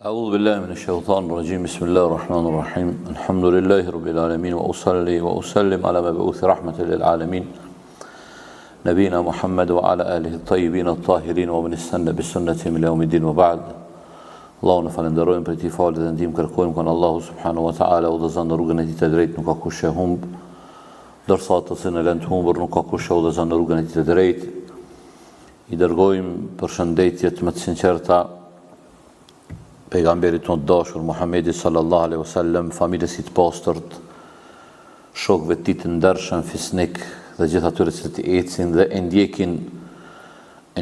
أعوذ بالله من الشيطان الرجيم بسم الله الرحمن الرحيم الحمد لله رب العالمين وأصلي وأسلم على مبعوث رحمة للعالمين نبينا محمد وعلى آله الطيبين الطاهرين ومن استنى بالسنة من يوم الدين وبعد Allahun e falenderojmë për këtij falë dhe ndihmë kërkojmë kon Allahu subhanahu wa taala udhëzon rrugën e tij të drejtë, nuk ka kush e humb, ndërsa ato që në lënë të humbur nuk ka kush e udhëzon rrugën e tij të drejtë. I dërgojmë përshëndetjet më të sinqerta pejgamberit tonë të dashur Muhammedit sallallahu alaihi wasallam, familjes së të pastërt, shokëve të tij të ndershëm, fisnik dhe gjithë atyre që ecin dhe e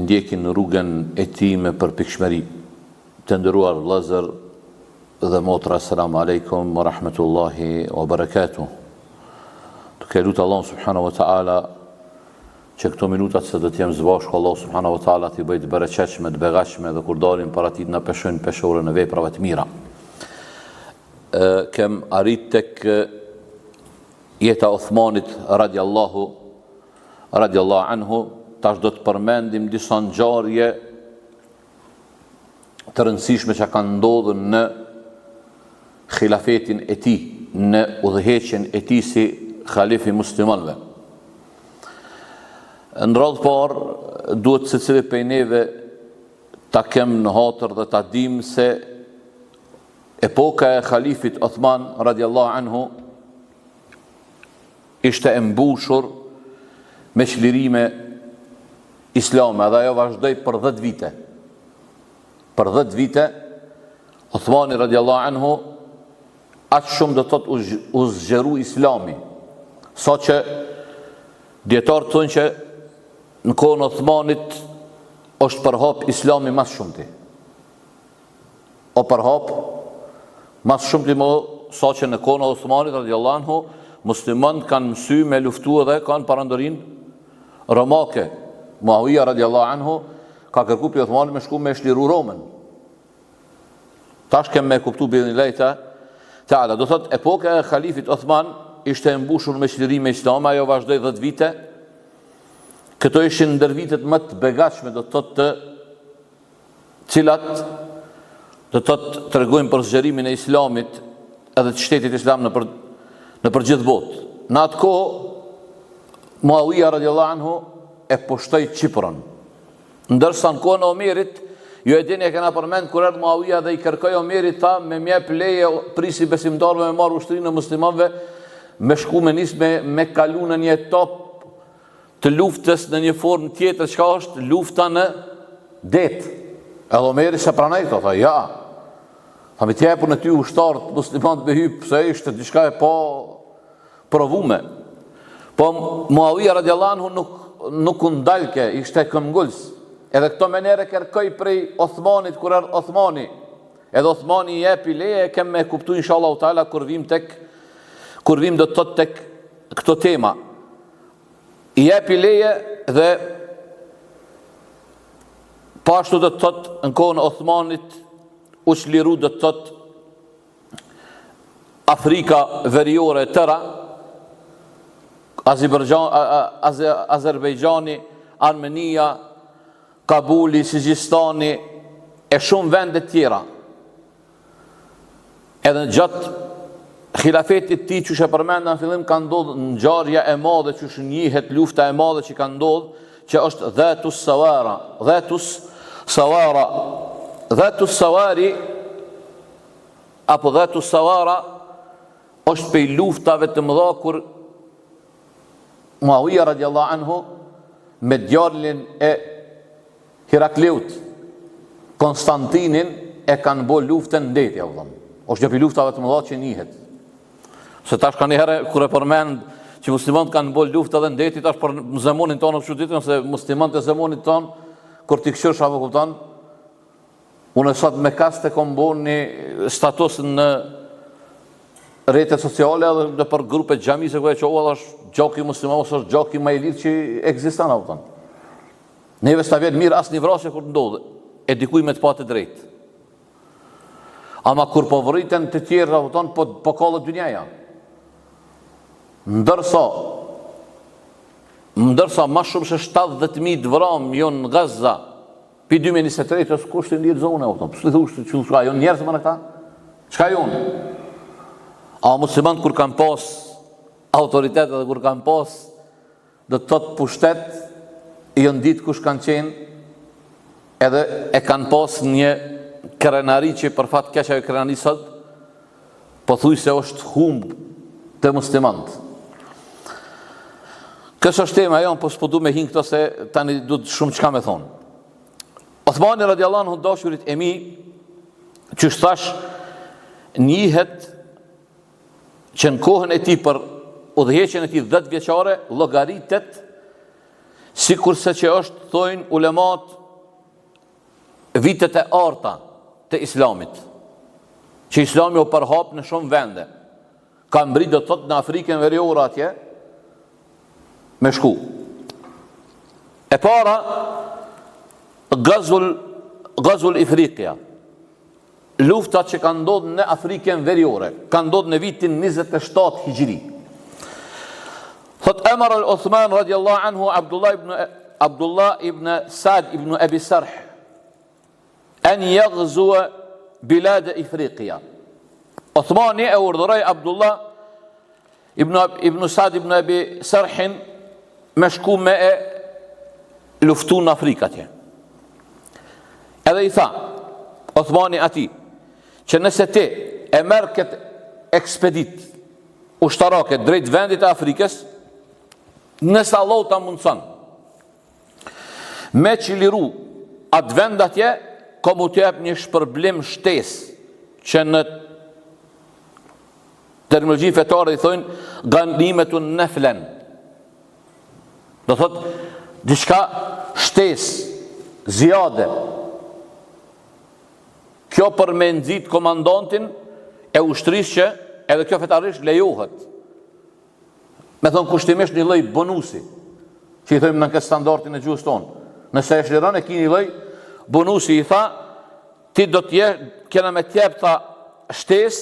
ndjekin rrugën e tij me përpikshmëri. Të nderuar vëllezër dhe motra, assalamu alaikum wa rahmatullahi wa barakatuh. Të lutë Allah subhanahu wa taala që këto minutat se do të jem zbashku Allah subhanahu wa taala t'i bëj të bereqetshme, të begatshme dhe kur dalim para tij na peshojnë peshore në veprave të mira. Kem arrit tek jeta Uthmanit radiallahu anhu. Tash do të përmendim disa ngjarje të rëndësishme që kanë ndodhur në khilafetin e tij, në udhëheqjen e tij si khalifi muslimanëve. Në radhë parë duhet secili prej neve ta kem në hatër dhe ta dim se epoka e khalifit Uthman radiallahu anhu ishte e mbushur me çlirime islame dhe ajo vazhdoi për 10 vite. Për 10 vite, Uthmani radiallahu anhu aq shumë do të thotë u zgjeru islami, sa që dietarët thonë që në kohën e Uthmanit është përhap islami mas shumëti. O përhap mas shumëti sa që në kohën e Uthmanit radiallahu anhu muslimanët kanë mësy me luftu edhe kanë parandorin romake. Muawija radiallahu anhu ka kërku për Uthmanit me shku me shliru Romën. Tash kem me kuptu bi'idhnillahi ta'ala. Do thot epoka e khalifit Uthman ishte e mbushur me çlirime islame, ajo vazhdoi 10 vite. Këto ishin ndër vitet më të begatshme, do thot të cilat do thot tregojnë për zgjerimin e islamit edhe të shtetit islam në për gjithë botë. Në atë kohë Muawija radiallahu anhu e poshtoi Çipërën. Ndërsa në kohën e Omerit, ju e dini e kena përmend kur erdhi Muawija dhe i kërkoi Omerit ta me mjep leje prisi besimtarëve me marrë ushtrinë e muslimanëve me shku me nis me kalu në një etap të luftës në një formë tjetër, çka është lufta në det. Edhe Omeri se pranoi këto, tha ja. Tha me t'jepur në ty ushtarët muslimanët me hyp, pse ishte diçka e pa provume. Po Muawija radiallahu anhu nuk u ndalke, ishte këmbgulës. Edhe këto menere kërkoj prej Uthmanit kur erdhi Uthmani. Edhe Uthmani i jepi leje, kem me kuptu inshallah taala kur vim do të thot tek këto tema. I jepi leje dhe pashtu do të thot në kohën e Uthmanit u çliru do të thot Afrika veriore e tëra, Azerbajxhani, Armenia, Kabuli, Sigjistani e shumë vende tjera. Edhe në gjatë khilafetit tij, që përmenda në fillim, ka ndodhur ngjarja e madhe që njihet, lufta e madhe që ka ndodhur, që është Dhatus Sawari apo Dhatus Sawara është prej luftave të mëdha kur Muawija radiallahu anhu me djalin e Herakleut, Konstantinin, e kanë bo luftën në det, është një për luftave të mëdha që njihet. Se tash ka një herë kur e përmend që muslimanët kanë bo luftë edhe në det, tash për zemonin tonë është ditën se muslimanët e zemonit tonë kur t'i këshirsh apo kupton, unë sot me kaste kom bo një status në rrjetet sociale edhe për grupe xhamise ku e qoha është gjoki musliman ose është gjoki më i lirë që ekziston apo. Neve s'ta vjen mirë asnjë vrasje kur ndodh, e dikuj me të pa të drejtë. Ama kur po vriten të tjerë apo po kallet dynjaja. Ndërsa më shumë se 70.000 vram jo në Gaza Pi 2023 kush të ndjerë zone, pësë të thushtë që shka jonë njerëz më në këta? Qka jonë? A musliman kur kanë pas autoritet dhe kur kanë pas dhe të të pushtet, i janë ditë kush kanë qenë, edhe e kanë pas një krenari që për fatë keqa e krenari sot, po thuj se është humbë të muslimant. Kësë është tema jonë, po s'po du me hinë këto se tani du të shumë qka me thonë. Othmani radiallahu anhu dashurit e mi, që shtash njihet që në kohën e ti për udhëheqjen e ti 10 vjeqare, logaritet, si kurse që është, thojnë ulemat, vitet e arta të islamit, që islami o përhap në shumë vende, ka mbri do të thotë në Afrikën veriore atje, me shku. E para, Gazul Ifriqia, luftat që kanë ndodhur në Afrikën veriore, kanë ndodhur në vitin 27 Hijri. Thot Amar al-Uthman radiallahu anhu Abdullah ibn Sa'd ibn Abi Sarh an yaghzua bilad Ifriqia. Uthmani e urdhëroi Abdullah ibn Sa'd ibn Abi Sarhin me shku me e luftu në Afrikë atje. Edhe i tha Uthmani ati që nëse ti e merr këtë ekspedit ushtarake drejt vendit e Afrikës, nëse Allah ta mundson me qiliru atë vend atje, ka mu të jep një shpërblim shtesë që në terminologji fetare i thonë ganimetun neflen. Do thot diçka shtesë, zjade. Kjo për me nëzit komandantin e ushtrisë që edhe kjo fetarisht lejohet. Me thonë kushtimisht një lloj bonusi, që i thojmë në këtë standardin e gjuhës tonë. Nëse e shliron e ki një lloj bonusi, i tha, ti do t'je, kena me t'jep tha shtes,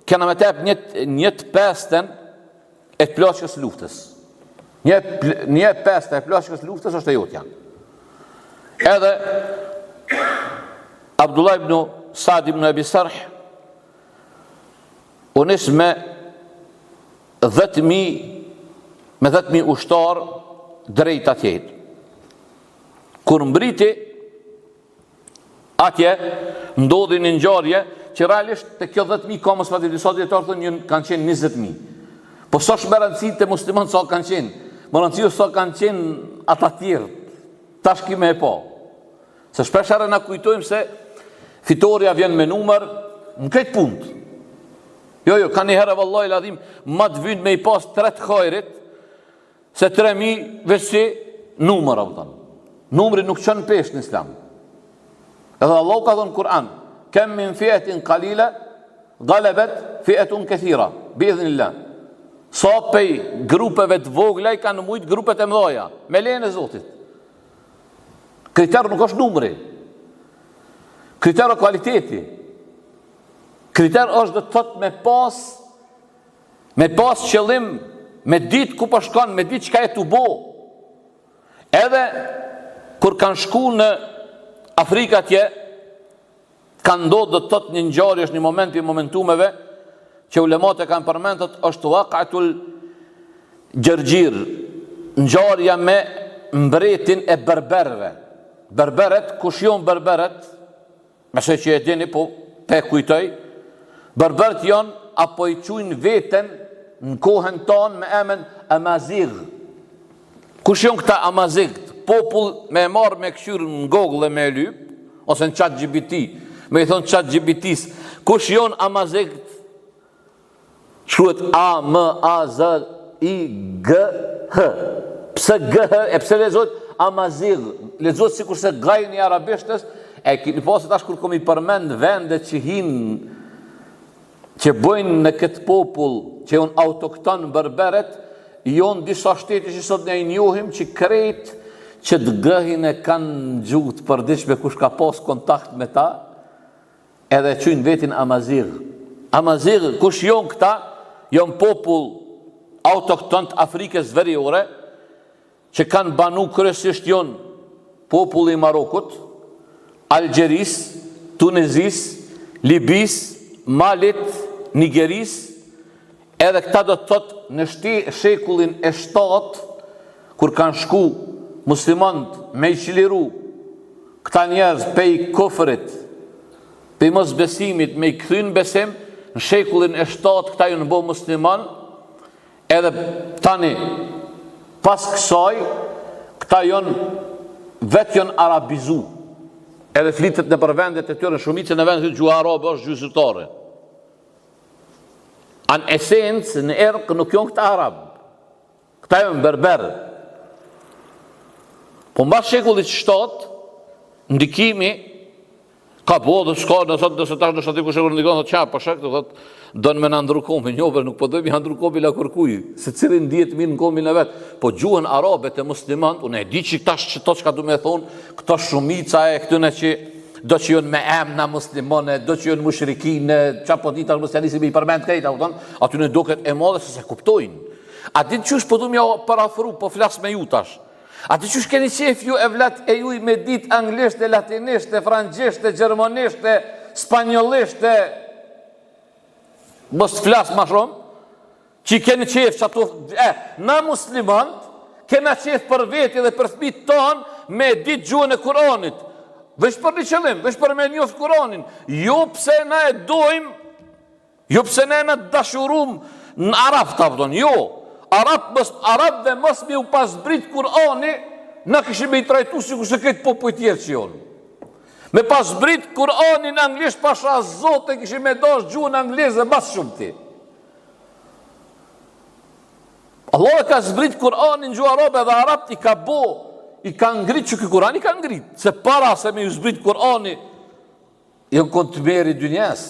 kena me t'jep një të pesten e të plashkës luftës. Një peste e plashkës luftës është e jotja. Edhe Abdullah ibn Sa'd ibn Abi Sarh unis me 10.000 ushtar drejt atjet. Kur mbriti atje, ndodhi një ngjarje që realisht të kjo 10.000 ka mos pati disa dietarë thonë kanë qenë 20.000. Po sa më rëndësi të muslimanë sa kanë qenë, më rëndësi sa kanë qenë ata tjerë. Tash kime e po. Se shpesh herë na kujtojmë se fitoria vjen me numër në këtë punë. Jo, ka një herë vallahi ladhim, ma të vynë me i pas 3 hajrit, se 3.000 vesi numër, numëri nuk qënë pesh në islam. Edhe Allah ka dhënë Kur'an, kem min fiatin qalila, galabet fiatun kathira, bi'idhnillah. Sa pej grupeve të vogla i kanë mujt grupet e mëdha, me lejen e Zotit. Kriter nuk është numri. Kriter o kvaliteti. Kriter është dhe të thot me pas qëllim, me ditë ku po shkon, me ditë çka e tu bo. Edhe kur kanë shku në Afrikë atje, kanë ndodhur dhe të thot një ngjarje, është një moment i momentumeve që ulemat e kanë përmendur, është waqatul Gjergjir, ngjarja me mbretin e berberëve. Berberet, kush janë berberet? Mëse që e dini, po pe kujtoj, berberet janë apo i quajnë veten në kohën tonë me emrin Amazigh. Kush janë këta Amazigh? Popull me marrë me këshyrë në Google dhe me lyp, ose në ChatGPT, me i thonë ChatGPT-s, kush janë Amazigh? Shkruhet A-M-A-Z-I-G-H. Pse G-H? E pse lexohet Amazigh? Lexohet sikur se gajni arabishtës. E keni pasur tash kur komi përmend vendet që hinë, që bojnë në këtë popull, që janë autokton berberet, janë disa shtete që sot ne i njohim që krejt që të gëhin e kanë gjuhë të përditshme kush ka pas kontakt me ta, edhe quajnë vetin Amazigh. Amazigh, kush janë këta? Janë popull autokton të Afrikës veriore, që kanë banu kryesisht janë populli i Marokut, Algjeris, Tunezis, Libis, Malit, Nigeris, edhe këta do të thotë në shekullin e 7, kur kanë shku muslimanët me i qiliru këta njerëz pej kufrit, pej mos besimit me i kthyn besim, në shekullin e 7 këta ju në bo musliman, edhe tani pas kësaj këta vetë janë arabizu, edhe flitet në për vendet e tyre, shumicën e vendet e gjuhë arabe është gjuhë zyrtare. An esencë në erk nuk janë këta arab, këta janë berber. Po mbas shekullit 7, ndikimi ka po dhe s'ka, në thotë nëse tash në shtatë ku shekullit ndikon, thotë qa, për shek, thotë, donë me në ndru komin, jo, nuk po dojmë i ndru komin la kërkuj, se cilin djetë mirë në komin e vetë, po gjuhën arabe të muslimant, unë e di që këta që ka du me thonë, këta shumica e këtune që do që jonë me emna muslimone, do që jonë mushrikine, qa po dita muslianisi me i përmend krejta, aty në doket e modhe se se kuptojnë. A di qësh po du mja parafru, po flas me ju tash. A di qësh keni qef ju e vlat e juj me dit anglisht, e latinisht, e frangjisht, e gjermanisht, e spanjollisht, mos të flasë ma shumë, që keni qef që ato, na muslimant, kena qef për veti dhe për fëmijët tonë me ditë gjuhën e Kuranit. Veç për një qëllim, veç për me njoftë Kuranin. Jo pse na e dojmë, jo pse na e dashurum në Arab të apëton, jo. Arab dhe mos me u pasbrit Kurani, na këshim me i trajtu si kështë këtë popoj tjerë që jonë. Me pasbrit Kurani në anglisht pasha zote këshim me dosh gjuhën në anglisht dhe mas shumë ti. Allah e ka zbrit Kurani në gjuhë arabe dhe Arab i ka bo, i ka ngrit që kë Kurani ka ngrit. Se para se me ju zbrit Kurani, jënë kënë të meri dynjes.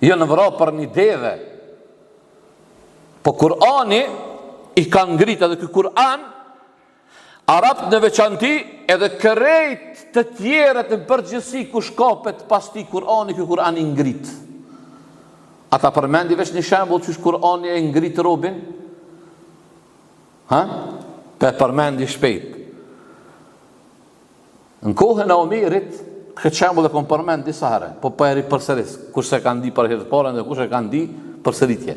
Jënë vëra për një deve. Po Kurani i ka ngrit edhe kë Kur'an, Arab në veçanti edhe kërejt të tjeret në përgjësi ku shkapet pas ti Kur'ani, kë Kur'ani ngrit. Ata përmendi veç një shembull që Kur'ani e ngrit robin? Pe përmendi shpejt. Në kohën e Omerit, këtë shembull e kom përmend disa herë, po eri përsëris, kurse kanë di për herë të parën dhe kurse kanë di përsëritje.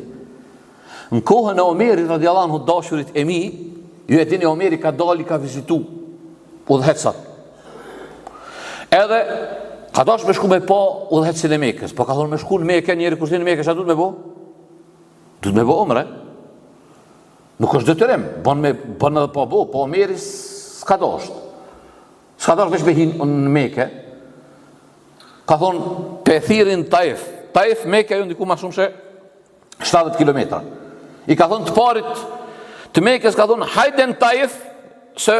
Në kohën e Omerit, radiallahu anhu, dashurit e mi, ju e dini Omeri ka dali ka vizitu udhëhecat. Edhe ka dash me shku me po udhëhecin e Mekës, po ka thonë me shku në Mekë, njeri kushtin në Mekës, a du të me bo? Du të me bo omre. Nuk është detyrim, bën edhe po bo, po Omeri s'ka dasht. S'ka dasht veç me hinë në Mekë. Ka thonë pe thirin Taif. Taif, Mekë, ju ndiku ma shumë she 70 kilometra. I ka thonë të parit të Mekës, ka thonë hajde në Taif, se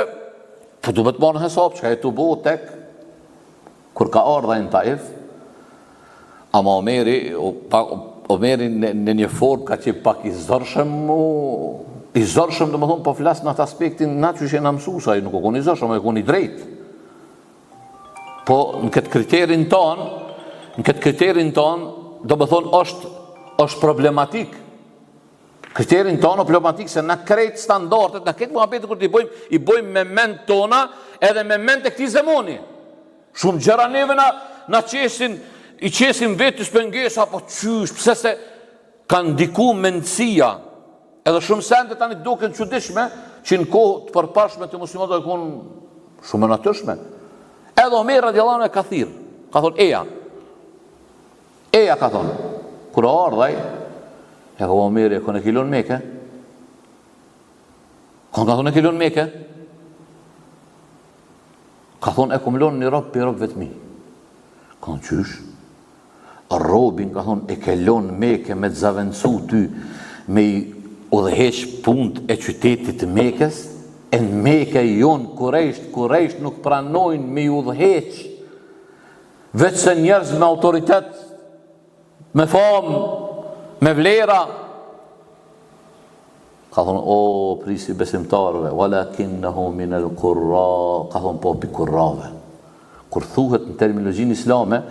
po du me të marë në hesab, që ka e të bo tek kur ka ardha në Taif. Ama Omeri në një form ka që pak i zërshëm dhe më thonë po flasë në atë aspektin na që shenë mësusa, nuk o konë i zërshëm, e konë i drejt. Po në këtë kriterin tonë, do më thonë është problematik. Kriterin tonë o problematik se na krejt standartet, na këtë muhabet kërë i bojmë me mend tona edhe me mend të këti zemoni. Shumë gjera neve na i qesin vetë të shpengesa, po qysh, pëse se kanë ndiku mendësia, edhe shumë sende tani duken çuditshme, që në kohë të përpashme të muslimat do konë shumë natyrshme. Edhe Omer radiallahu anhu ka thirr, ka thonë eja ka thonë, kur ardhaj, e ka Omeri e kone kilon Mekë, ka thonë e kilon Mekë, ka thonë e kumlon një rob për rob vetëmi. Ka thonë qysh, robin ka thonë e kelon Mekë me të zavendësu ty me i udhëheq punët e qytetit të Mekës, e në Mekë jonë kurejsht nuk pranojnë me i udhëheq, vetë se njerëz me autoritet, me famë, me vlera. Ka thonë, o prisi besimtarve, walakinnahu minal qurra, ka thonë po pi kurrave. Kur thuhet në terminologjinë islame,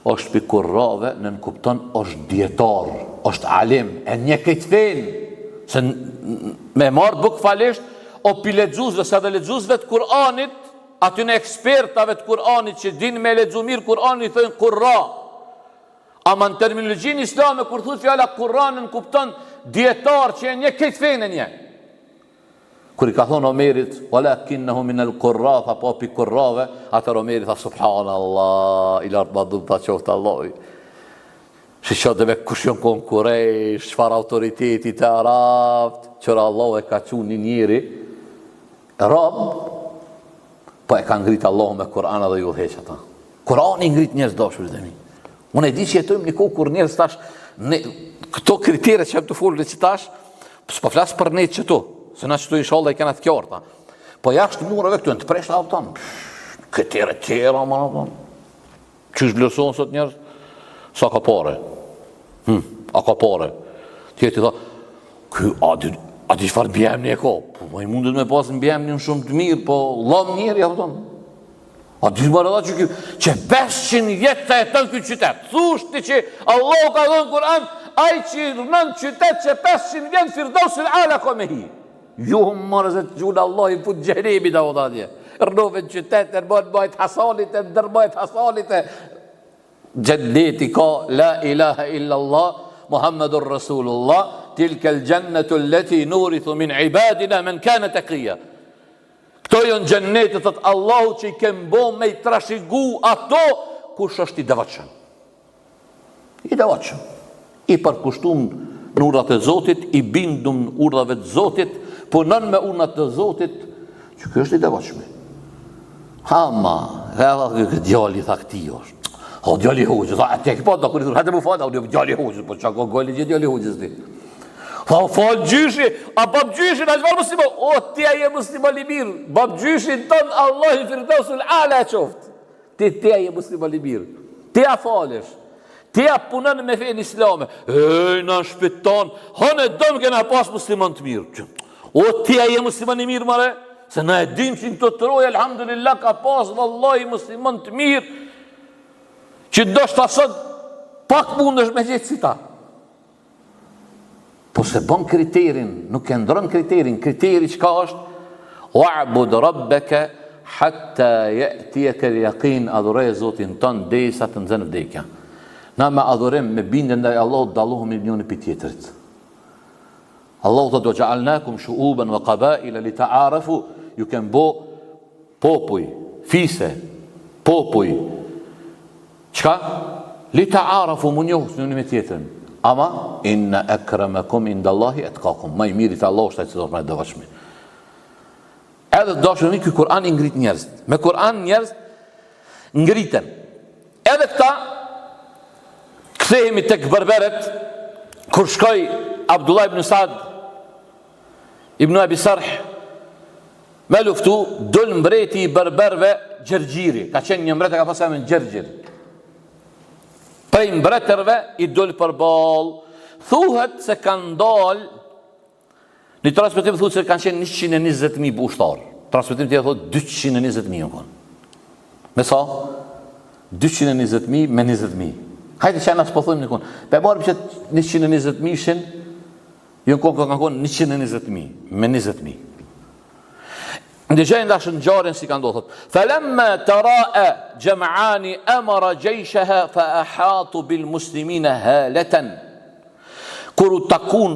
është pi kurrave, në nënkupton është djetar, është alim, e një këtë fenë, se me marë buk falisht, o pi lexuesve, se dhe lexuesve të Kur'anit, aty në ekspertave të Kur'anit që din me lexu mirë Kur'anin i thënë Kurra. Ama në terminologjinë islame kur thotë fjala Kur'anin kupton dietar që janë një këtë fenë një. Kur i ka thonë Omerit, walakinnahu min al-qurra, tha po pi kurrave, atër Omeri tha subhanallah, i lartë madhum ta qoftë Allah. Që dhe me kush jon kon Kurejsh, çfarë autoriteti të Arabt, qëra Allah e ka qunë një njeri, rab, po e ka ngrit Allah me Kur'ana dhe ju dheq ata. Kur'ani ngrit njerëz dashurit e mi. Unë e di që jetojmë një kohë kur njerëz tash, këto kritere që jam të folur që tash, s'po flas për ne që tu, se na qëtu inshallah i kena të qarta. Po jashtë murave këtu, në të preshta avton, kritere tjera, qysh vlerësohen sot njerëz? Sa ka pare? A ka pare? Tjeti tha, a di çfarë bjemni e ka? Po i mundet me pas në bjemni në shumë të mirë, po lam njeri, avton. A di shbarë edhe që 500 vjetë të jeton këtë qytet. Thushti që Allah ka dhënë Kur'an, ai që rënën qytet që 500 vjetë Firdausil Ala ka me hi. Jo marë se të gjullë Allah i put gjeremi da o dadje. Rënove në qytet, bajt hasalit, ndërbajt hasalit. Gjenneti ka la ilaha illallah, Muhammedur Rasulullah, tilke l'gjennetu alleti nurithu min ibadina men kane taqiyya. Këto janë gjennetet të Allahu që i kemë bo me i trashigu ato kush është i devatshëm. I devatshëm. I përkushtum në urdhat e Zotit, i bindum në urdhave të Zotit, punon me urdhat e Zotit, që kjo është i devatshëm. Hama, djali tha këti është. O djali hoqës, a te këpa da kur i thurë, hajde mu fada, o djali hoqës, po që ka gojli që djali hoqës ti. Fa falë gjyshi, a bab gjyshin, a qëfar muslimo? O, tja je muslimo li mirë, bab gjyshin tënë Allah i Firdausul Ala e qoftë. Tja je muslimo li mirë, tja falesh, tja punën me fejnë islame. Në shpitan, hënë e dëmë kena pas muslimon të mirë. O, tja je muslimo li mirë, mare, se na e dim që në të troj, alhamdulillah, ka pas vallahi muslimon të mirë, që do shtë asët pak mund është me gjithë si ta. Po se bon kriterin, nuk e ndron kriterin, kriteri që ka është wa'bud rabbeke hatta ya'tiyaka al-yaqin, adhuroj Zotin tënd derisa të nxjerrë vdekja. Na me adhurim, me bindje ndaj Allahut dallohemi njëri pi tjetrit. Allahu do ja'alnakum shu'uban wa qaba'ila li ta'arafu, ju kem bo popuj, fise, popuj. Çka? Li ta'arafu mu njohës njëri me tjetrin. Ama, inna akramakum indallahi atqakum. Ma i miri të Allah është ajtë që do të me dëvashmi. Edhe të dashurimi, këj Kur'an i ngrit njerëz. Me Kur'an njerëz ngriten. Edhe këta, kthehemi tek berberet, kur shkoj Abdullah ibn Sa'd, ibn Abi Sarh, me luftu, dul mbreti i berberve Gjergjiri. Ka qenë një mbret e ka pasur emrin Gjergjir. Prej mbretërve i dul për balë, thuhet se kanë dalë, një transmetim thuhet se kanë qenë 120.000 ushtarë. Transmetim tjetër thuhet 220.000 në konë. Me sa? 220.000 me 20.000. Hajde që nësë po thujmë në konë. Pe barëm që 120.000 ishin, ju në konë kanë konë 120.000 me 20.000. Ndëgjajnë dashën gjarin si ka ndodhët. Falemma të rae gjemani amara gjejshëha fa ahatu bil muslimina haleten. Kur u takun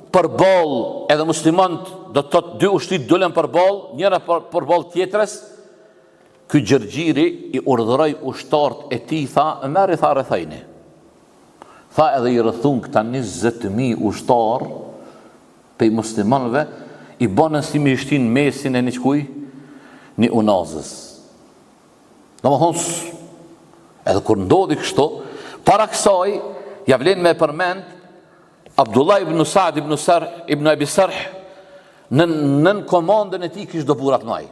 për bal edhe muslimant, do të thotë dy ushtit dullen për bal, njëra për bal tjetërës, ky Gjergjiri i urdhëroi ushtart e tij, tha, merri tha rrethajni. Tha edhe i rrethun këta 20.000 ushtar pe muslimanëve, i banën si me ishtin mesin e një qkuj, një unazës. Në më thonë, edhe kur ndodhi kështu, para kësaj, ja vlen me përmend, Abdullah ibn Sa'd ibn Abi Sarh, nën komandën e ti kish do burat maj.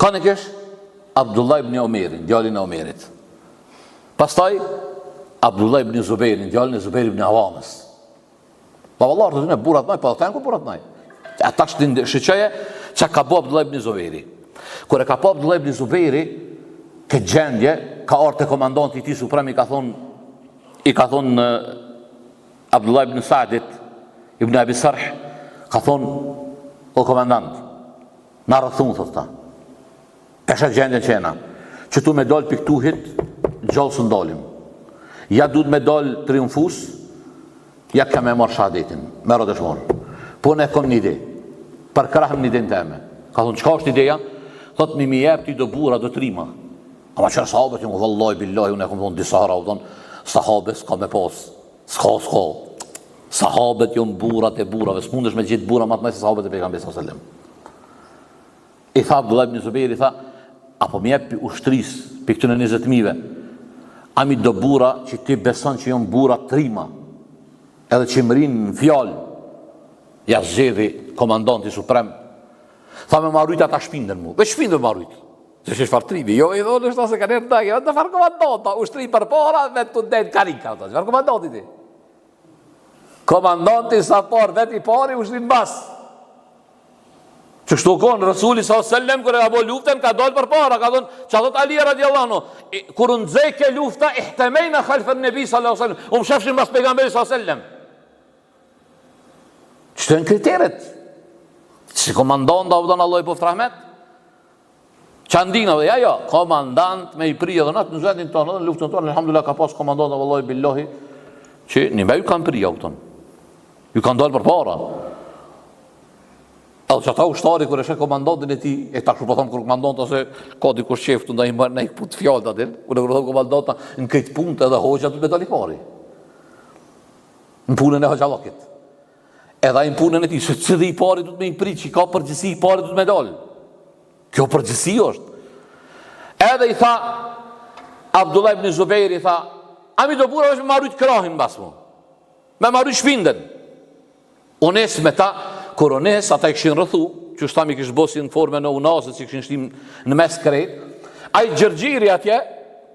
Ka në kish? Abdullah ibn Omerin, djallin e Omerit. Pastaj, Abdullah ibn Zubairin, djallin e Zubair ibn Awamës. Pa vallar të të në burat maj, pa të tenë ku burat maj. Ata shtë shqeqeje që ka po Abdullah ibn Zubairi. Kure ka po Abdullah ibn Zubairi, këtë gjendje, ka orë të komandanti ti suprem i ka thonë Abdullah ibn Sa'dit, ibn Abi Sarh, ka thonë, o komandant, na rëthun, thot ta. E shet gjendjen qena. Që tu me dol piktuhit, gjallë së ndalim. Ja du të me dol triumfus, ja ka me marrë shahadetin, me rrë dëshmorë. Po ne kom një ide, për krahëm një ide në teme. Ka thonë, qka është ideja? Thot, mi jep ti do bura, do trima. Ama qërë sahabët, ju vëllaj, billahi, unë e kom thonë disa hara, u thonë, sahabët s'ka me pas, s'ka. Sahabët jo në burat e burave, s'mundesh me gjithë bura matë me se sahabët e pejgamberi s.a.s. I tha Abdullah ibn Zubairi, tha, apo mi jep pi ushtris, pi këtëne 20.000, ami do bura që ti beson që jonë bura trima, edhe që më rinë në fjallë, ja zxedhi komandanti suprem, tha me marujt ata shpindën mu, dhe shpindën marujt, që që shfar trimi, jo i dhonë është se ka nërë ndaj, dhe farë komandanta, ushtri për para, me të ndenë karika, që farë komandanti ti? Komandanti sa par, vet i pari ushtrin bas. Që shtu konë, Rasuli s.a.s. kër e ka bo luftën, ka dollë për para, ka thonë, që a thot Ali radiallahu anhu, kur në dzejke lufta, ihtemejna khalfën nebi s.a.s. Umë shefshin bas pejgamberi s.a.s. Qëtë e në kriteret? Që komandant, da vëdhën Allah i poft rahmet? Qandina dhe ja, komandant me i pri edhe natë në zëndin tonë, edhe në luftën tonë, alhamdulillah ka pas komandant dhe vëllaj billahi, që një me ju kanë pri ja këtonë. Ju kanë dalë për para. Edhe që ata ushtari kër e shë komandantin e ti, e ta kështu po thomë kër komandanta se ka dikush qeftu nda i mërë ne i putë fjallë atin, kër e kërë thomë komandanta në këtë punë edhe hoqja të me dali pari. Në punën e hoqallakit. Edhe në punën e ti, se që dhe i pari du të me i pri, që ka përgjësi i pari du të me dalë. Kjo përgjësi është. Edhe i tha, Abdullah ibn Zubairi tha, ami do bura është me marrujt krahin bas mu. Me marrujt shpindën. Ones me ta, kur ones, ata i këshin rëthu, që shtam i kishë bosin në forme në unazët, që këshin shtim në mes krejt, a i gjërgjiri atje,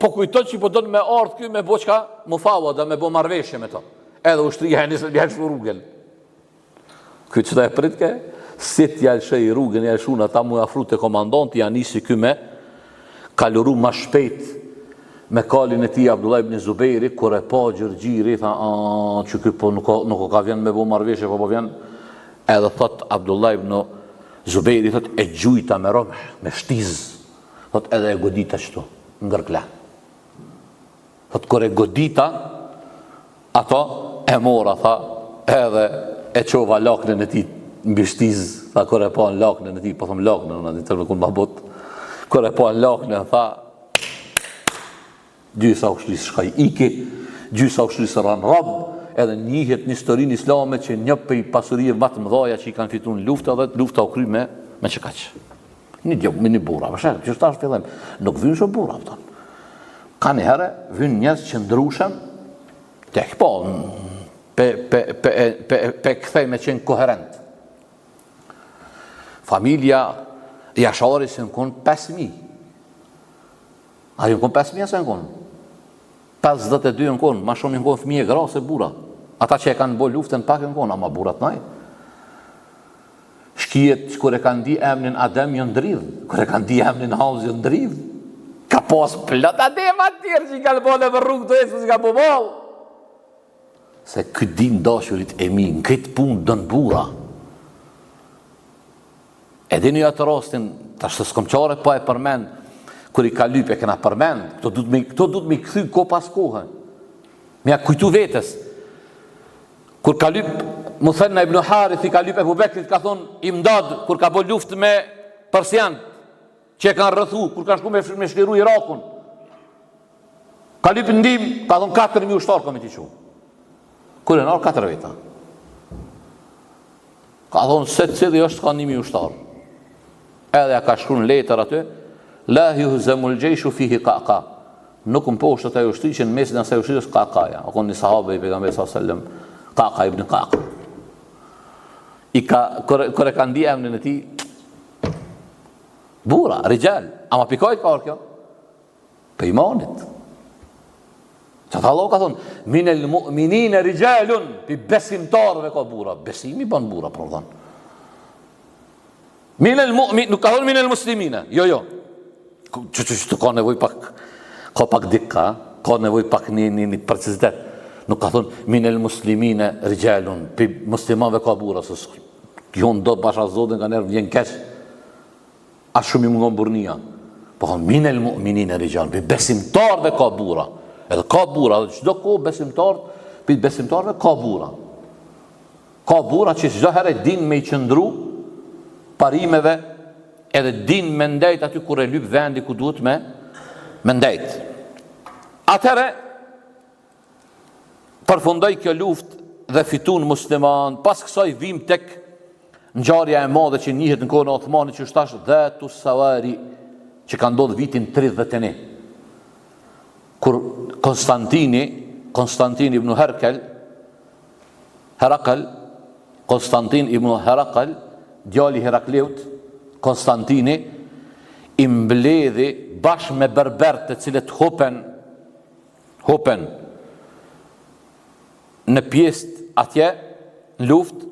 po kujtot që po do në me ardhë kjo me bo qka mufawa dhe me bo marveshje me ta. Edhe ushtria e nisën bjerë shu rrugën. Kjo që ta e pritke, si t'ja lëshë i rrugën, ja lëshu në ta mu afru të komandanti, ja nisi kjo me kaluru ma shpejt me kalin e ti Abdullah ibn Zubairi, kur e pa gjërgjiri, tha, që kjo po nuk ka vjen me bo marveshje, po vjen, edhe thot Abdullah ibn Zubairi, thot e gjujta me rëmh, me shtiz, thot edhe e godita qëtu, ngërkla. Thot kur e godita, ato e mora, tha, edhe e qova laknën e ti, mbi shtiz, tha, kur e pa në laknën e ti, po thëm laknën, unë ati tërme kun ma bot, kur e pa në laknën, tha, gjysa ushtrisë shkaj iki, gjysa ushtrisë ranë rabë, edhe njihet një historinë islame që një pej pasurije matë mëdhaja që i kanë fitu në lufta dhe lufta u kry me që kaqë. Një bura, përshek, që shtash fillem, nuk vynë shumë bura, pëton. Ka një herë, vynë njës që ndrushem, tek po, pe këthej me qenë koherent. Familja jashari se në konë 5.000. A ju në konë 5.000 se në konë? 52 në konë, ma shumë në konë fëmije gra se bura. Ata që e kanë bo luftën pak në konë, ama burat naj. Shkijet që kër e kanë di emnin Adem jë ndridh, kër e kanë di emnin Hamz jë ndridh, ka pas plët Adem atyrë që i kanë bo në rrugë të esë, që ka po balë. Se këtë din dashurit e mi, në këtë punë dënë bura. Edhe një atë rastin, ta shtë s'kom qare pa e përmend, kër i ka lyp e këna përmend, këto du të mi këthy ko pas kohë. Mja kujtu vetës. Kër ka lyp, më thënë në Ibn Harith, i ka lyp e Bubekrit, ka thonë imdad, kër ka bo luft me Persian, që e kanë rëthu, kër ka shku me shliru Irakun. Ka lyp ndim, ka thonë 4.000 ushtarë kom i t'i shumë. Kër e nërë 4 veta. Ka thonë se cili është ka 1.000 ushtarë. Edhe ja ka shkru në letër aty, la yuhzamul jayshu fihi qaqa. Nuk më poshtë të ushtri që në mesin e asaj ushtrisë qaqaja. O konë një sahabe i pejgamberit sallallahu alaihi wasallam, Qaqa ibn Qaqa. Kër e ka ndi emnin e ti, bura, rijal, ama pikojt ka orë kjo? Për imanit. Që ta Allah ka thonë, minel mu'minin e rijalun, për besimtarëve ka bura. Besimi ban bura, për thonë. Nuk ka thonë minel muslimina, jo. Që ka nevoj pak, ka pak dikka, ka nevoj pak një precizitet. Nuk ka thonë, minel muslimine rijalun, për muslimanve ka bura, se jonë do të basha zodin, ka nërë vjen keq, ashtë shumë i mungon burnia. Po minel mu'minin e rijal, për besimtarve ka bura. Edhe ka bura, edhe çdo kohë për besimtarve ka bura. Ka bura që çdo herë din me I qëndru parimeve, edhe din me ndejt aty kur e lyp vendi ku duhet me ndejt. Atëherë përfundoi kjo luftë dhe fitun musliman. Pas kësaj vim tek ngjarja e madhe që njihet në kohën e Othmanit, që është tash Dhatu Sawari, që ka ndodhur vitin 31, kur Konstantin ibn Herakl, djali Herakleut, Konstantini, I mbledhi bashkë me berbert të cilët hopen në pjesë atje në luftë,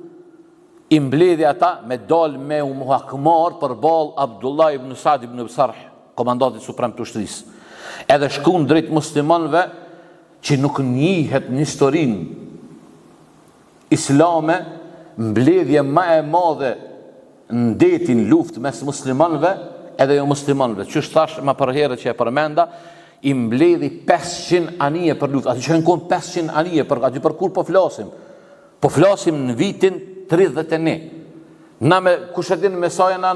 I mbledhi ata me dal me u muhakmar përballë Abdullah ibn Sa'd ibn Sarh, komandantit suprem të ushtrisë. Edhe shkon drejt muslimanëve që nuk njihet në historinë islame mbledhje më e madhe në detin luftë mes muslimanëve edhe jo muslimanëve. Që thash më përherë që e përmenda, I mbledhi 500 anije për luftë. Aty që në konë 500 anije aty për kur po flasim? Po flasim në vitin 31. Na me kush e din me sa janë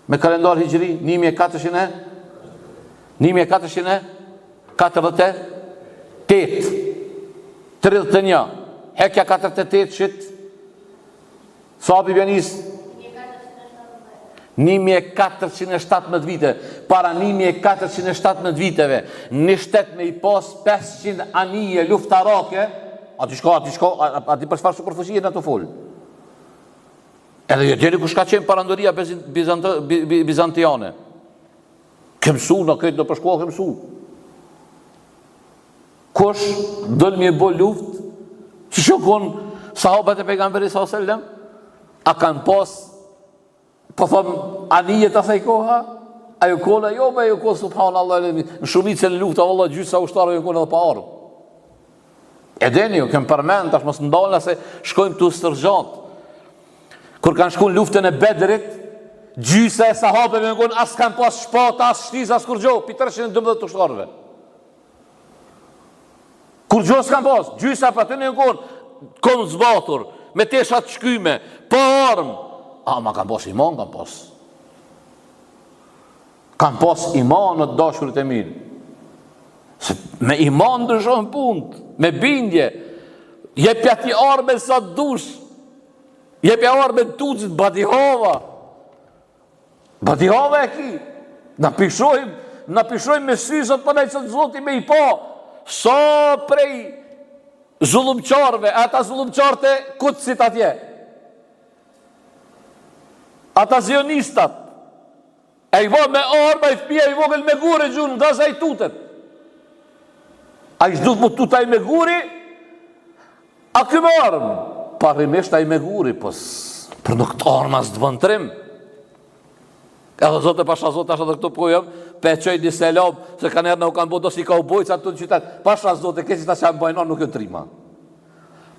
me kalendar hijri 1448, 31. Hekja 48 shit. Sa hapi vjenis? 1417 vite. Para 1417 viteve, në shtet me I pas 500 anije luftarake, ati për çfarë superfuqie në të fol. Edhe jo djeli kush ka qenë parandoria bizantiane. Këmsu në këtë në përshkoa këmsu. Kush dëll mi e bo luft, që shokon sahabët e pejgamberit sallallahu alajhi wasallam, a kanë pas, po thëmë, anijet asaj koha, ajo kona jo, me ajo kona subhanallah, në shumicën e lufta, Allah gjysa ushtarë ajo kona dhe pa arë. Edeni ju, kem përmend, tash mos ndalna se shkojmë të stërgjat. Kur kanë shku në luftën e Bedrit, gjysa e sahabëve në konë, as kanë pas shpata, as shtiz, as kur gjo, pi 312 të ushtarëve. Kur gjo s'kanë pas, gjysa për të në konë zbatur, me teshat shkyme, pa armë. Ma kanë pas iman, kanë pas. Kanë pas iman në dashurit e mirë. Se me iman ndryshon punë, me bindje, jepja ti arme sa dush, jepja arme tucit, badihava e ki, na pishojmë me sy, sot përnaj sot zoti me I pa, sa prej zullumqarve, ata zullumqarte kutësit atje, ata zionistat, e I vo me arme, I fpia, I vogël me gure gjunë, nga za I tutet. A I shdut mu tutaj me guri, a këmë armë? Parimisht a I me guri, për në këtë armë as të vëntrim. Edhe zote pasha zote, asha dhe këto pojëm, pe qoj një selam, se kanë erë në u kanë bo, do si ka u bojtë, sa të në qytet. Pasha zote, kesi ta që më bajnon, nuk e në trima.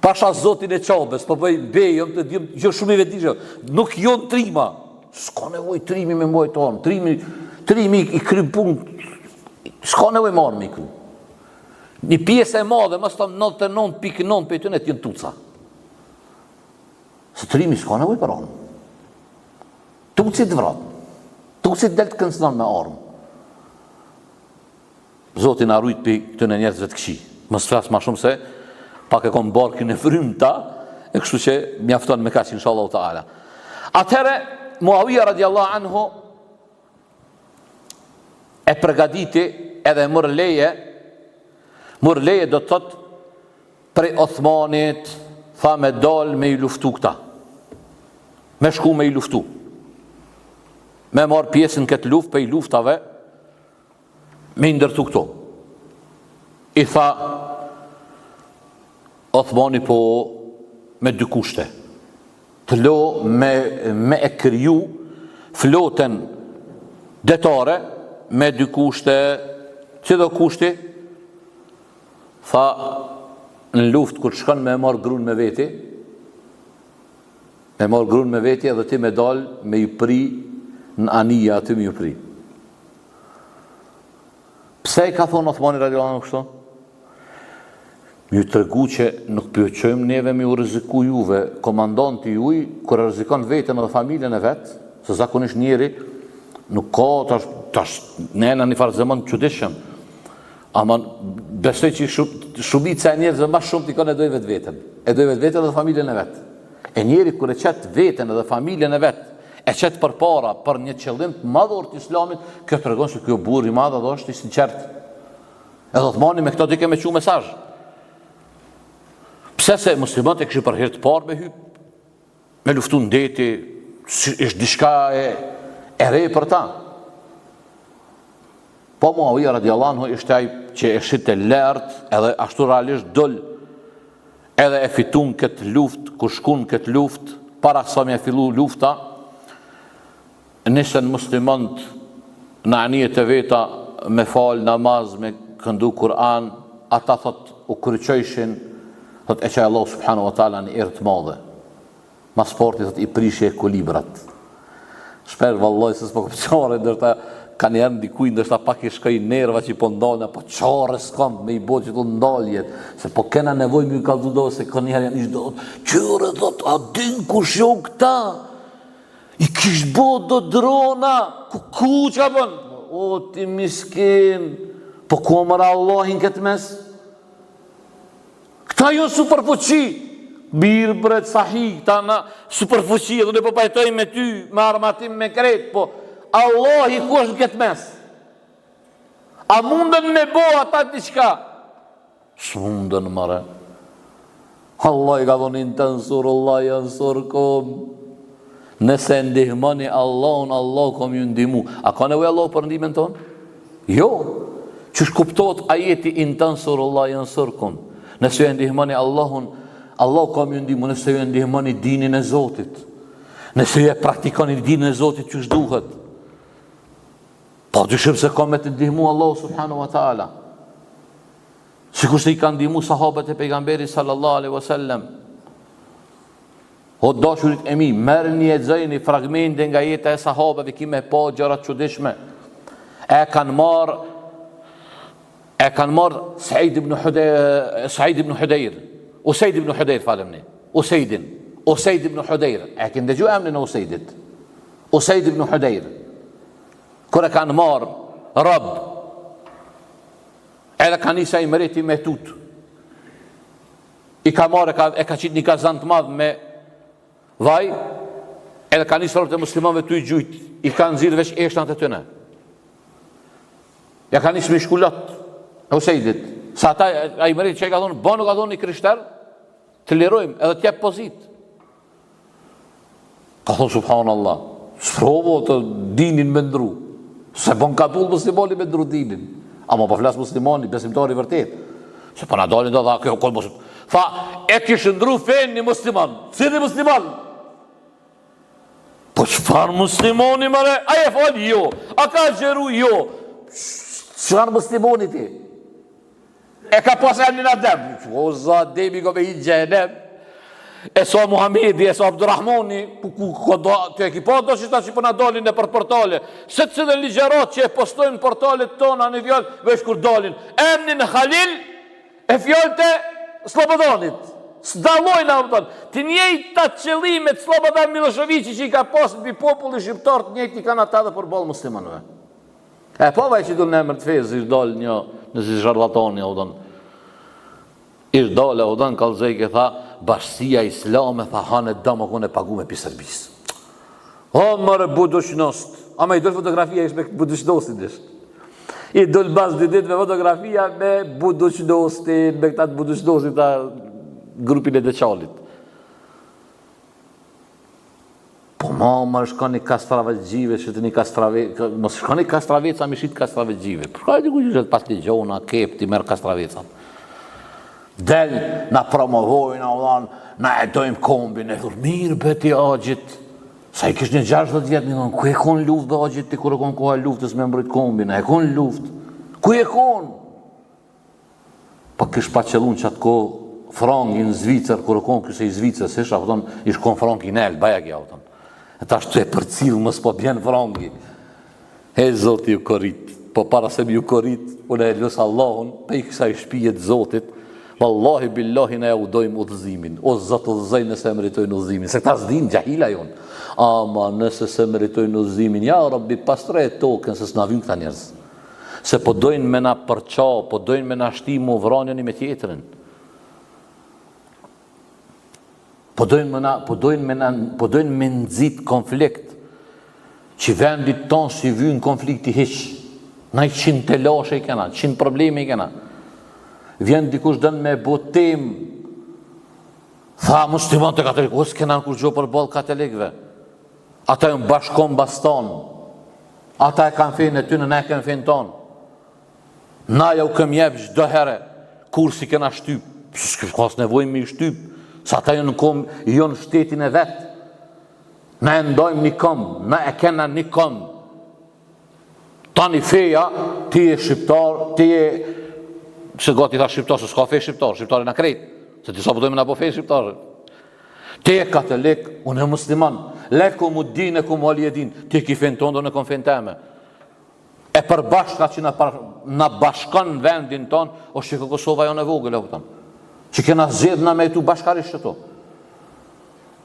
Pasha zotin e qabës, po bëj bejëm, të dhjëm, gjë shumë I vetishëm, nuk jo në trima. S'ka nevoj trimi me mbojtë armë, trimi I krym punë, s'ka nevoj marë me I krym. Një pjesë e madhe, mos tëm 99.9 për të jenë tuca. Se trimi s'ka nevoj për armë. Tucit vrat. Tucit del të kënsnon me armë. Zotin arrujt për këtëne njerëzve të këqi. Mos flas ma shumë se pak e kom barkën e frymta, e kështu që mjafton me kaq inshallah taala. Atëherë Muawiya radiallahu anhu e përgatiti edhe mor leje do të thotë prej Othmanit, tha me dal me I luftu këta. Me shku me I luftu. Me marë pjesën këtë luft për I luftave, me I ndërtu këto. I tha Othmani po me dy kushte. Të lo me e kriju flotën detare me dy kushte, që do kushti? Tha, në luft kur shkon me marr grun me veti, edhe ti me dal me I pri në anija aty me I pri. Pse i ka thonë Othmani radiallahu anhu kështu? Ju tregu që nuk pyetëm neve me u rreziku juve, komandanti juaj kur rrezikon veten edhe familjen e vet, se zakonisht njeri nuk ka tash ne në një farë zemën çuditshëm. Ama besoj që shumica e njerëzve më shumë tikon e dojnë vetveten. E dojnë vetveten edhe familjen e vet. E njeri kur e qet veten edhe familjen e vet, e qet përpara për një qëllim të madhor të Islamit, kjo tregon se ky burr i madh është i sinqert. Edhe Othmani me këto dike me çu mesazh. Pse se muslimanët e kishin për herë të parë me hyp, me luftu ndeti, është diçka e re për ta. Po Muavija radiallahu anhu ishte ai që e shite lart, edhe ashtu realisht dol, edhe e fitun këtë luftë, ku shkon këtë luftë, para sa me fillu lufta, nisën muslimanët në anijet e veta me fal namaz, me këndu Kur'an, ata thot u kryqojshin, thot e që Allah subhanahu wa ta'ala në erë të madhe. Ma sporti thot i prishje kolibrat. Shper valloj se s'po këpëqare, ndërta ka njerë ndikuj, ndërta pak i shkoj nerva që i po ndalja, po qare s'kam me i bo që të ndaljet, se po kena nevoj me i kaldu do, se ka njerë janë ishtë do, qëre thot, a din kush jo këta? I kish bo do drona, ku që bën? O ti miskin, po ku mëra Allahin këtë mes? Këta jo superfuqi, birë bret sahih, këta na superfuqi, edhe ne po pajtoj me ty, me armatim me kret, po Allahi ku është këtë mes? A mundën me bo ata diçka? S'mundën mëre. Allah i ka thonin të nësur, Allah i nësurkom. Nëse ndihmoni Allahun, Allah kom ju ndihmu. A ka nevoj Allah për ndihmen tonë? Jo. Qësh kuptot ajeti in të nësur, Allah i nësurkom. Nëse ju ndihmoni Allahun, Allah kom ju ndihmu. Nëse ju ndihmoni dinin e Zotit. Nëse ju praktikoni dinin e Zotit qësh duhet. Pa dyshim se ka me të ndihmu Allah subhanahu wa ta'ala. Sikur se i ka ndihmu sahabët e pejgamberi sallallahu alaihi wasallam. O dashurit e mi, merë një e dzëjni fragmente nga jeta e sahabëve, kime pa gjërat çuditshme. E kanë marë Said ibn Hudejr, Usaid ibn Hudejr, falemni, Usaid ibn Hudejr, e kënë dëgju emnin e Usaidit, Usaid ibn Hudejr, kër e kanë marë rab, edhe ka nisa i mëreti me tut, i ka marë, e ka qitë një kazan të madhë me vaj, edhe ka njësë rëbët e muslimanve të i gjujt, i ka nëzirë veç eshnat e tëne. Ja ka njësë me shkullat, e Usaidit, sa ta a i mërit që i ka thonë, banu ka thonë i krishter, të lirojmë edhe tjep pozit. Ka thonë subhanallah, sprovo të dinin me ndru, se bon ka tullë muslimani me ndru dinin, ama pa flasë muslimani, besimtari vërtet, se pa na dalin do dha kjo kod muslim. Tha, e kishë ndru fejnë një musliman, cili musliman? Po çfarë muslimoni mëre? A e fali jo, a ka gjeru jo. Çfarë muslimoni ti? E ka pas emnin Adem. O za Ademi ka me i gjenem. E sa Muhamedi, e sa Abdurrahmani, të ekipa do që ta që përna dalin e për portale. Se të cilën ligjerat që e postojnë portalet tona në fjallë, vesh kur dalin. Emnin Khalil e fjallë të Slobodanit. S'dallojnë avton. Të njëjta qëllimet Slobodan Miloševići që i ka pasur mbi populli shqiptar, të njëjtë i kanë ata dhe për ballë muslimanëve. E po vaj që du në emër të fejës, ish dalë një, nësi zharlatoni, ish dalë, kalzej ke tha, bashkësia islame, tha hanet dama kone pagu me pisërbis. O, mërë budushnost. Ama i dojnë fotografia ish me budushnostin ish. I dojnë bazë dy ditë me fotografia me budushnostin, me këta budushnostin, ta grupin e deqalit. Po më shkoni kastrave gjive, shëtë një kastrave, mos shkoni kastraveca, mi shqit kastrave gjive. Përka e diku që pas ligjona, kep, ti merë kastraveca. Del, na promovojnë, na e dojmë kombin, e thurë, mirë beti agjit. Sa i kish një 60 vjetë, një thonë, ku e kon luft dhe agjit, ti kur e kon koha luftës me mbrojt kombin, e kon luft. Ku e kon? Po kish pa qëllun që atë ko frangin Zvicër, kur e kon këse i Zvicër, se isha, ish kon frangin el, bajak ja, e ta shtu e për cilë, mës po bjen frangi. E zoti ju korit, po para se m'ju korrit, unë e lësë Allahun, pe i kësaj shpijet Zotit, wallahi billahi ne ja udojmë udhëzimin. O Zot udhëzoj nëse meritojnë udhëzimin. Se këta s'din gjahila jon. Ama nëse se meritojnë udhëzimin, ja Rabbi pastroje tokën se s'na vijnë këta njerëz. Se po dojnë me na përqa, po dojnë me na shtimu vranjën me tjetrin. Po dojnë me nxit konflikt. Që vendit tonë si vynë konflikti hiq. Na i 100 telashe i kena, 100 probleme i kena. Vjen dikush dënë me botim. Tha, muslimon të katolik, o s'kena në kush gjo për balë katolikve. Ata e në bashkon baston. Ata e kanë fejnë e ty në ne kanë fejnë tonë. Na ja u këm jep çdo herë, kur si kena shtyp. S'kas nevojë me i shtyp. Sa ata jonë shtetin e vetë. Na e ndojmë një kom, na e kena një kom. Tani feja, ti e shqiptar, ti e... Se gati tha shqiptar, se s'ka fej shqiptar, shqiptar e na krejt. Se ti sa përdojmë na po fej shqiptar. Ti e katolik, unë e musliman. Leku mu din e ku mu ali e din. Ti ki fejnë tonë, do në kom fejnë teme. E përbashka që na bashkan vendin tonë, o shqiko Kosova jo në vogël, që kena zjedhna me tu bashkarisht që to.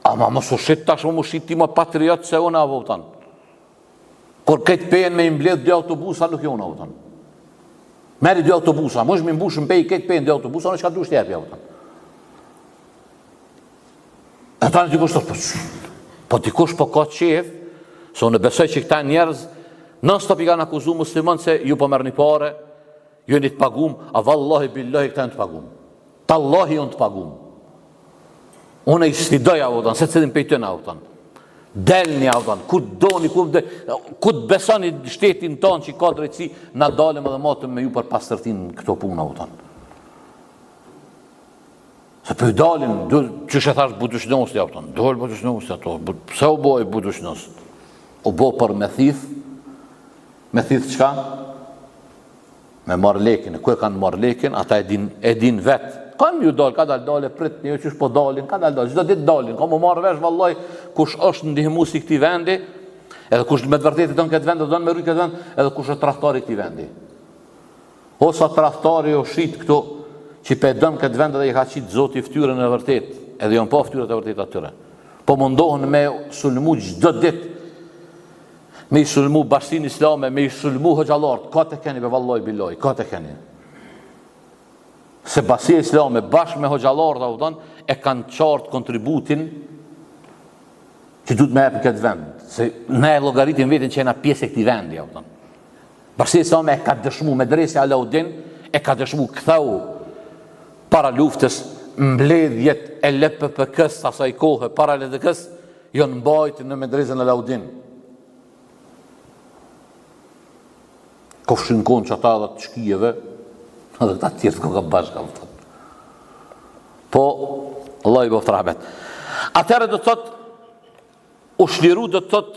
Ama mos u shit tash mu shit ti më patriot se unë avotan. Kur këtë pejen me imbledh 2 autobusa nuk jo unë avotan. Meri 2 autobusa, më shmi mbushën pej këtë pejen 2 autobusa, në që ka du shtjepi avotan. E ta në dikush të po dikush po ka qef, se unë besoj që këta njerëz non stop i kanë akuzu musliman se ju po merr një pare, ju jeni të pagum, a vallahi billahi këta janë të pagum. Tallahi janë të pagum. Unë i sfidoj avotan, se cilin pej tëna avotan. Delni avotan, ku doni, ku të besoni shtetin tonë që ka drejtësi, na dalim edhe matëm me ju për pastërtin këto punë avotan. Se për dalim, që shë thash budushnosti avotan, dojnë budushnosti ato, pse u boj budushnost? U bo për me thith qka? Me marrë lekin, ku e kanë marrë lekin, ata e din vetë. Kanë ju dalë, ka dalë, prit një qysh po dalin, ka dalë, çdo ditë dalin, ka mu marrë vesh vallaj, kush është ndihmues i këtij vendi, edhe kush me të vërtetë don këtë vend, don me rrit këtë vend, edhe kush është tradhtari i këtij vendi. Ose tradhtari o shit këtu, që pe don këtë vend dhe i ka qit Zoti fytyrën e vërtet, edhe janë pa fytyrët e vërtet atyre. Po mundohen me sulmu çdo ditë. Me i sulmu bashkinë islame, me i sulmu hoxhallart, ka të keni be vallaj biloj, ka të keni. Se basia islame bashkë me hoxhallarët e kanë qartë kontributin që duhet me jepë këtë vend. Se ne e llogaritim veten që jena pjesë e këtij vendi. Basia islame e ka dëshmu, medresi Alaudin e ka dëshmu ktheu para luftës mbledhjet e LPPK-s asaj kohe, para LDK-s, janë mbajtur në medresën Alaudin. Kofshin konë që ata dhe të shkijeve, edhe ta tjertë ko ka bashka. Po, Allah i bëftë rahmet. Atëherë do të thot, u shliru do të thot,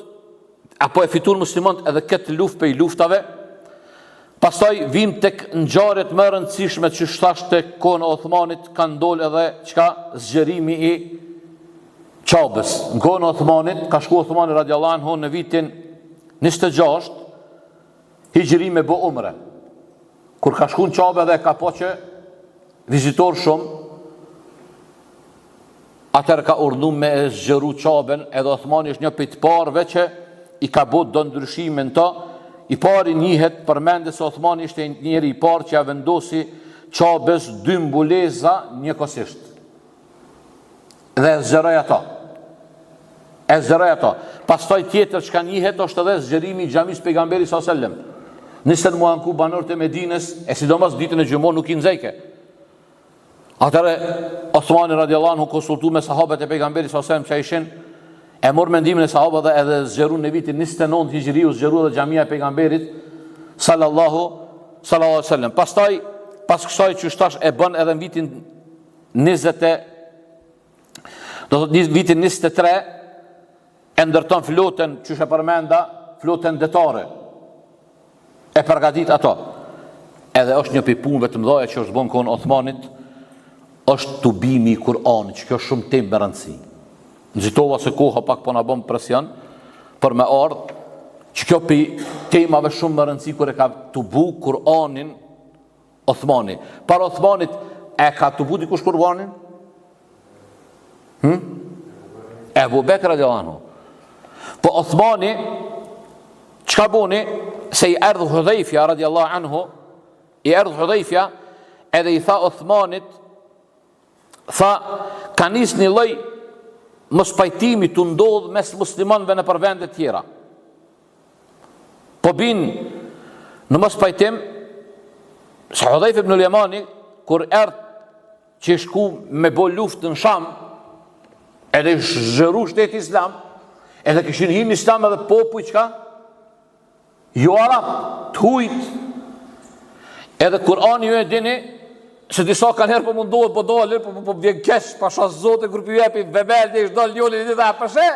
apo e fitur muslimant edhe këtë luft për i luftave, pastaj vim tek ngjarjet më rëndësishme që shtash tek kona Othmanit, kanë ndolë edhe qka zgjerimi i Qabës. Në kona Othmanit, ka shku Othmani radiallahu anhu në vitin 26, hijri me bo umre. Kur ka shku në Qabë dhe ka po që vizitor shumë, atër ka urdhnu me e zgjeru Qabën, edhe Othmani është një për të parve që i ka bot do ndryshime në ta. I pari njihet përmende se Othmani ishte njëri i parë që ja vendosi Qabës 2 mbuleza njëkohësisht. Dhe e zgjeroj ata. Pastaj tjetër që ka njihet është edhe zgjerimi i xhamisë pejgamberit sallallahu alajhi wasallam. Nisën mua anku banorët e Medinës, e sidomos ditën e gjumon nuk i nxejke. Atëre Othmani radiallahu anhu konsultu me sahabët e pejgamberit sallallahu alajhi wasallam që ishin, e mor mendimin e sahabëve dhe edhe zgjeru në vitin 29 hijri, u zgjeru edhe xhamia e pejgamberit sallallahu alajhi wasallam. Pastaj pas kësaj që shtash e bën edhe në vitin 23 e ndërton flotën që shë përmenda, flotën detare. E përgatit ato. Edhe është një për punëve të mëdhaja që është bënë konë Othmanit, është tubimi i Kur'anit, që kjo është shumë temë me rëndësi. Nxitova se koha pak po na bën presion për me ardhë, që kjo për temave shumë më rëndësi kur e ka të bu Kur'anin Othmani. Para Othmanit e ka të bu dikush Kur'anin? Ebu Bekr radiallahu anhu. Po Othmani çka buni se i erdhë Hudhejfja radiallahu anhu, i erdhë Hudhejfja edhe i tha Othmanit, tha ka nis një lloj mos pajtimi të ndodh mes muslimanëve në për vende tjera. Po bin në mos pajtim se Hudhejf ibn al-Yamani kur erdh që shku me bo luftë në Sham, edhe zhëru shteti islam, edhe kishin hyrë në islam edhe popull çka? Jo arab, të hujt. Edhe Kur'ani ju e dini se disa kanë herë po mundohet po dalin, po vjen kesh pasha zote grupi jepi vebelde ish dal njëri dhe dha pse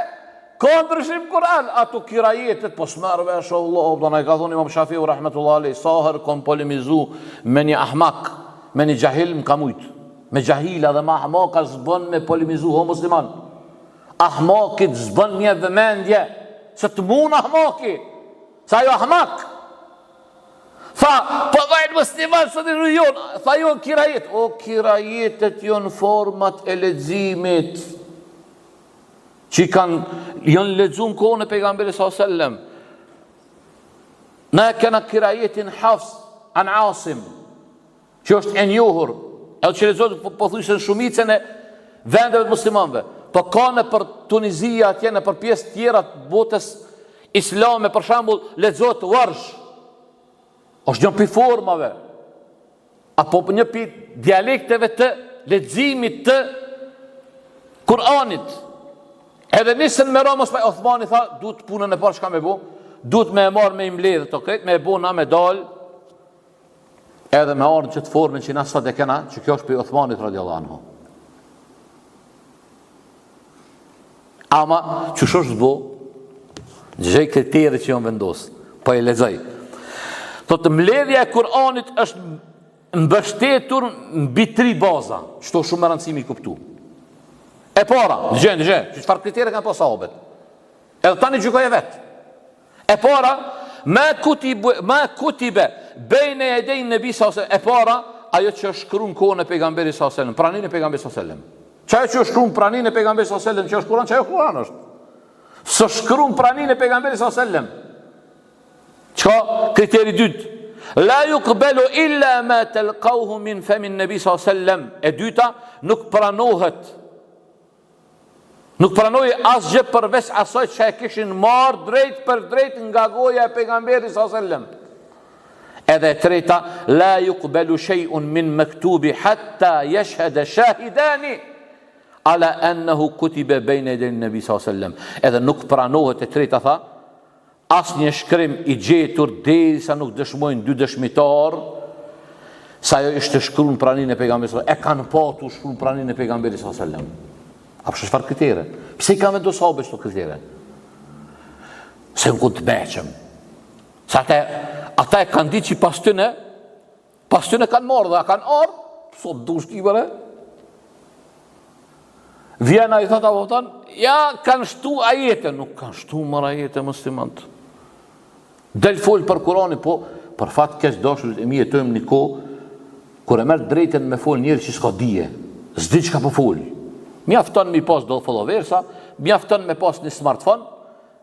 ka ndryshim Kur'an ato kirajetet po smarrve inshallah do na ka thonë Imam Shafiu rahmetullah alayhi sa herë kom polemizu me një ahmak, me një jahil më kamujt. Me jahila dhe me ahmaka zbën me polemizu ho musliman. Ahmakit zbën një vëmendje se të mun ahmaki sa jo ahmak. Tha, po dhajnë musliman së të rrujon. Tha jo kirajet. O kirajetet jonë format e leximit që janë lexuar në kohën e pejgamberit sallallahu alajhi wasallam. Na kena kirajetin Hafs an Asim, që është e njohur, edhe që lexohet po thujse në shumicën e vendeve të muslimanëve. Po ka në për Tunizia atje në për pjesë tjera të botës islame, për shembull, lexohet Warsh. Është një për formave, apo një për dialekteve të leximit të Kur'anit. Edhe nisën me Ramos pa Othmani tha, duhet punën e parë çka me bu, duhet me e marrë me imbledh të kret, me e bu na me dal, edhe me ardhë që të formën që na sot e kena, që kjo është për Othmanit radiallahu anhu. Ama, që shosh të bu, gjej kriteri që janë vendosë, po e lexoj. Thotë mbledhja e Kur'anit është mbështetur mbi 3 baza, çto shumë me rëndësimi i kuptu. E para, dëgjoj, që çfarë kritere kanë pas sahabët. Edhe tani gjykoj e vet. E para, ma kutibe bejne e dejnë nëbi sallallahu alaihi wasallam. E para, ajo që është shkruar në kohën e pejgamberit sallallahu alaihi wasallam, praninë e pejgamberit sallallahu alaihi wasallam. Çajo që është shkruar praninë e pejgamberit sallallahu alaihi wasallam, që është Kur'an, çajo Kur'an është. Së shkruar praninë e pejgamberit sallallahu alaihi wasallam. Çka kriteri i dytë? La yuqbalu illa ma talqawhu min famin nabi sallallahu alaihi wasallam. E dyta, nuk pranoi asgjë përveç asaj që e kishin marrë drejt për drejt nga goja e pejgamberit sallallahu alaihi wasallam. Edhe e treta, la yuqbalu shay'un min maktubi hatta yashhada shahidani ala annahu kutiba bayna yaday nabi sallallahu alaihi wasallam. Edhe nuk pranohet, e treta tha, asnjë shkrim i gjetur derisa nuk dëshmojnë 2 dëshmitar sa ajo ishte shkruar në praninë e pejgamberit sallallahu alaihi wasallam. E kanë patur shkruar në praninë e pejgamberit sallallahu alaihi wasallam. Apo çfarë kritere? Pse i kanë vendosur sahabët këto kritere? Se nuk të beqëm. Sa ata e kanë ditë që pas tyne kanë marrë dhe kanë ardhur, sot dush kibëre. Vjena i thot avotan, ja kanë shtu ajete, nuk kanë shtu marrë ajete muslimant. Del fol për Kur'anin, po për fat keq dashurit e mi jetojmë një kohë kur e merr drejtën me fol njëri që s'ka dije, s'di çka po fol. Mjafton me pas do followersa, mjafton me pas një smartphone,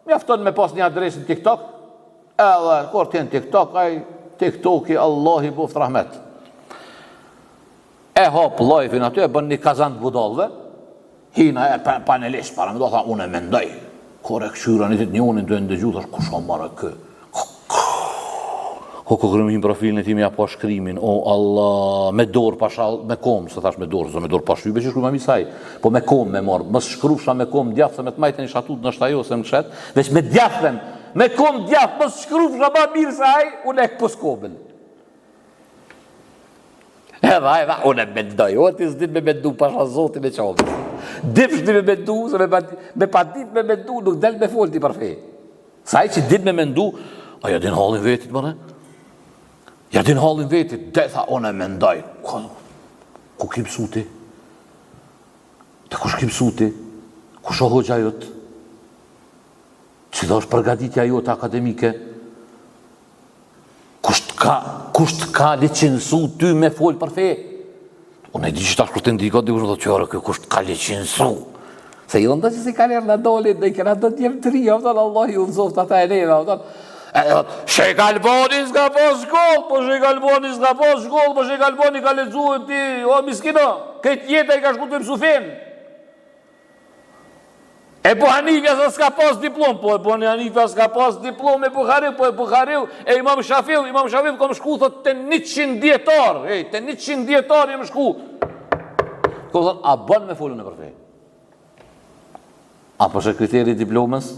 mjafton me pas një adresë në TikTok, edhe kur të në TikTok, ai TikToki Allah i boft rahmet. E hop live-in aty, e bën një kazan të budallëve, hina e panelisht para më do tha, unë e mendoj, kur e këshyra një ditë njënin të ndëgju, thash, kush o marrë kë? Ko kërëmim profilin e tim ja po shkrimin, o Allah, me dorë pashall, me kom, se thash me dorë, se me dorë pashybe që shkru me misaj, po me kom me morë, mës shkrufsha me kom djathë, se me të majten i shatut në shtajo, se më qëtë, veç me djathen, me kom djathë, mës shkrufsha ma mirë se aj, unë e këpës komen. Edhe, unë e mendoj, o ti s'dit me mendu pasha zoti me qabë. Dipsh di me mendu, se me patit me mendu, nuk del me folti për fej. Saj që dit me mendu, a ja din halin vetit, mëne? Ja din halin vetit, dhe tha, unë e mendoj. Ku ki mësuti? Të kush ki mësuti? Kush o hoxha jëtë? Cila është përgatitja jote akademike? Kusht ka licencu ty me folë për fe? Unë e di që tash kur të ndikot, dikush më thotë qërë, kjo kusht ka licencu. Se i dhënë që si ka njerë në dolit, dhe i kena do t'jem të ria, Allah i udhëzoft ata e neve, Shek Albani s'ka pas shkollë, po Shek Albani s'ka pas shkollë, po Shek Albani ka lexuar ti, o miskina, këtë jetë i ka shku të mësu fen. Ebu Hanifa s'ka pas diplom, po Ebu Hanifa s'ka pas diplom, Ebu Buhariu, e Imam Shafiu kom shku, thot, të 100 djetar, të 100 djetar jem shku. Ko thot, a bën me folën e përfej? Apo shë kriteri diplomës?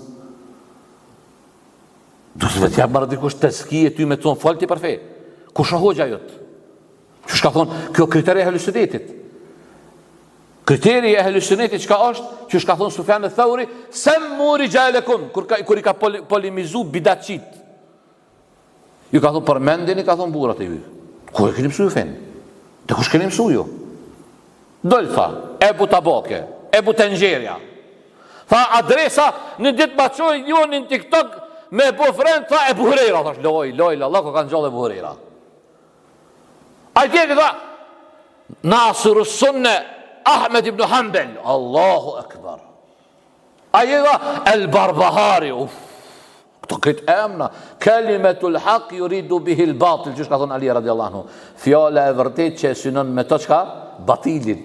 Do të vetë jabë marrë dikush të skije ty me të thonë falë ti për fe. Kush është hoxha jotë? Që shka thonë, kjo kriteri e Ehlusunnetit. Kriteri e Ehlusunnetit qka është, që shka thonë Sufjan al-Thauri, semmu rijalekum, kur i ka polemizu bidatçit. Ju ka thonë përmendini, ka thonë burat e ju. Ku e keni mësu ju fenë? Dhe kush keni mësu ju? Dëllë tha, Ebu Tabake, Ebu Tenxherja. Tha adresa, në ditë baqoj ju në TikTok, me Ebu Frend, tha Ebu Hurera, thash, loj, Allah, ko kanë gjallë Ebu Hurera. A i tjeti, tha, Nasiru Sunne, Ahmed ibn Hanbel, Allahu Akbar. A i tha, El Barbahari, këto këtë emna, Kelimetul haq yuridu bihi l-batil, që shka thonë Ali radiallahu anhu, fjala e vërtet që e synon me të qka, batilin.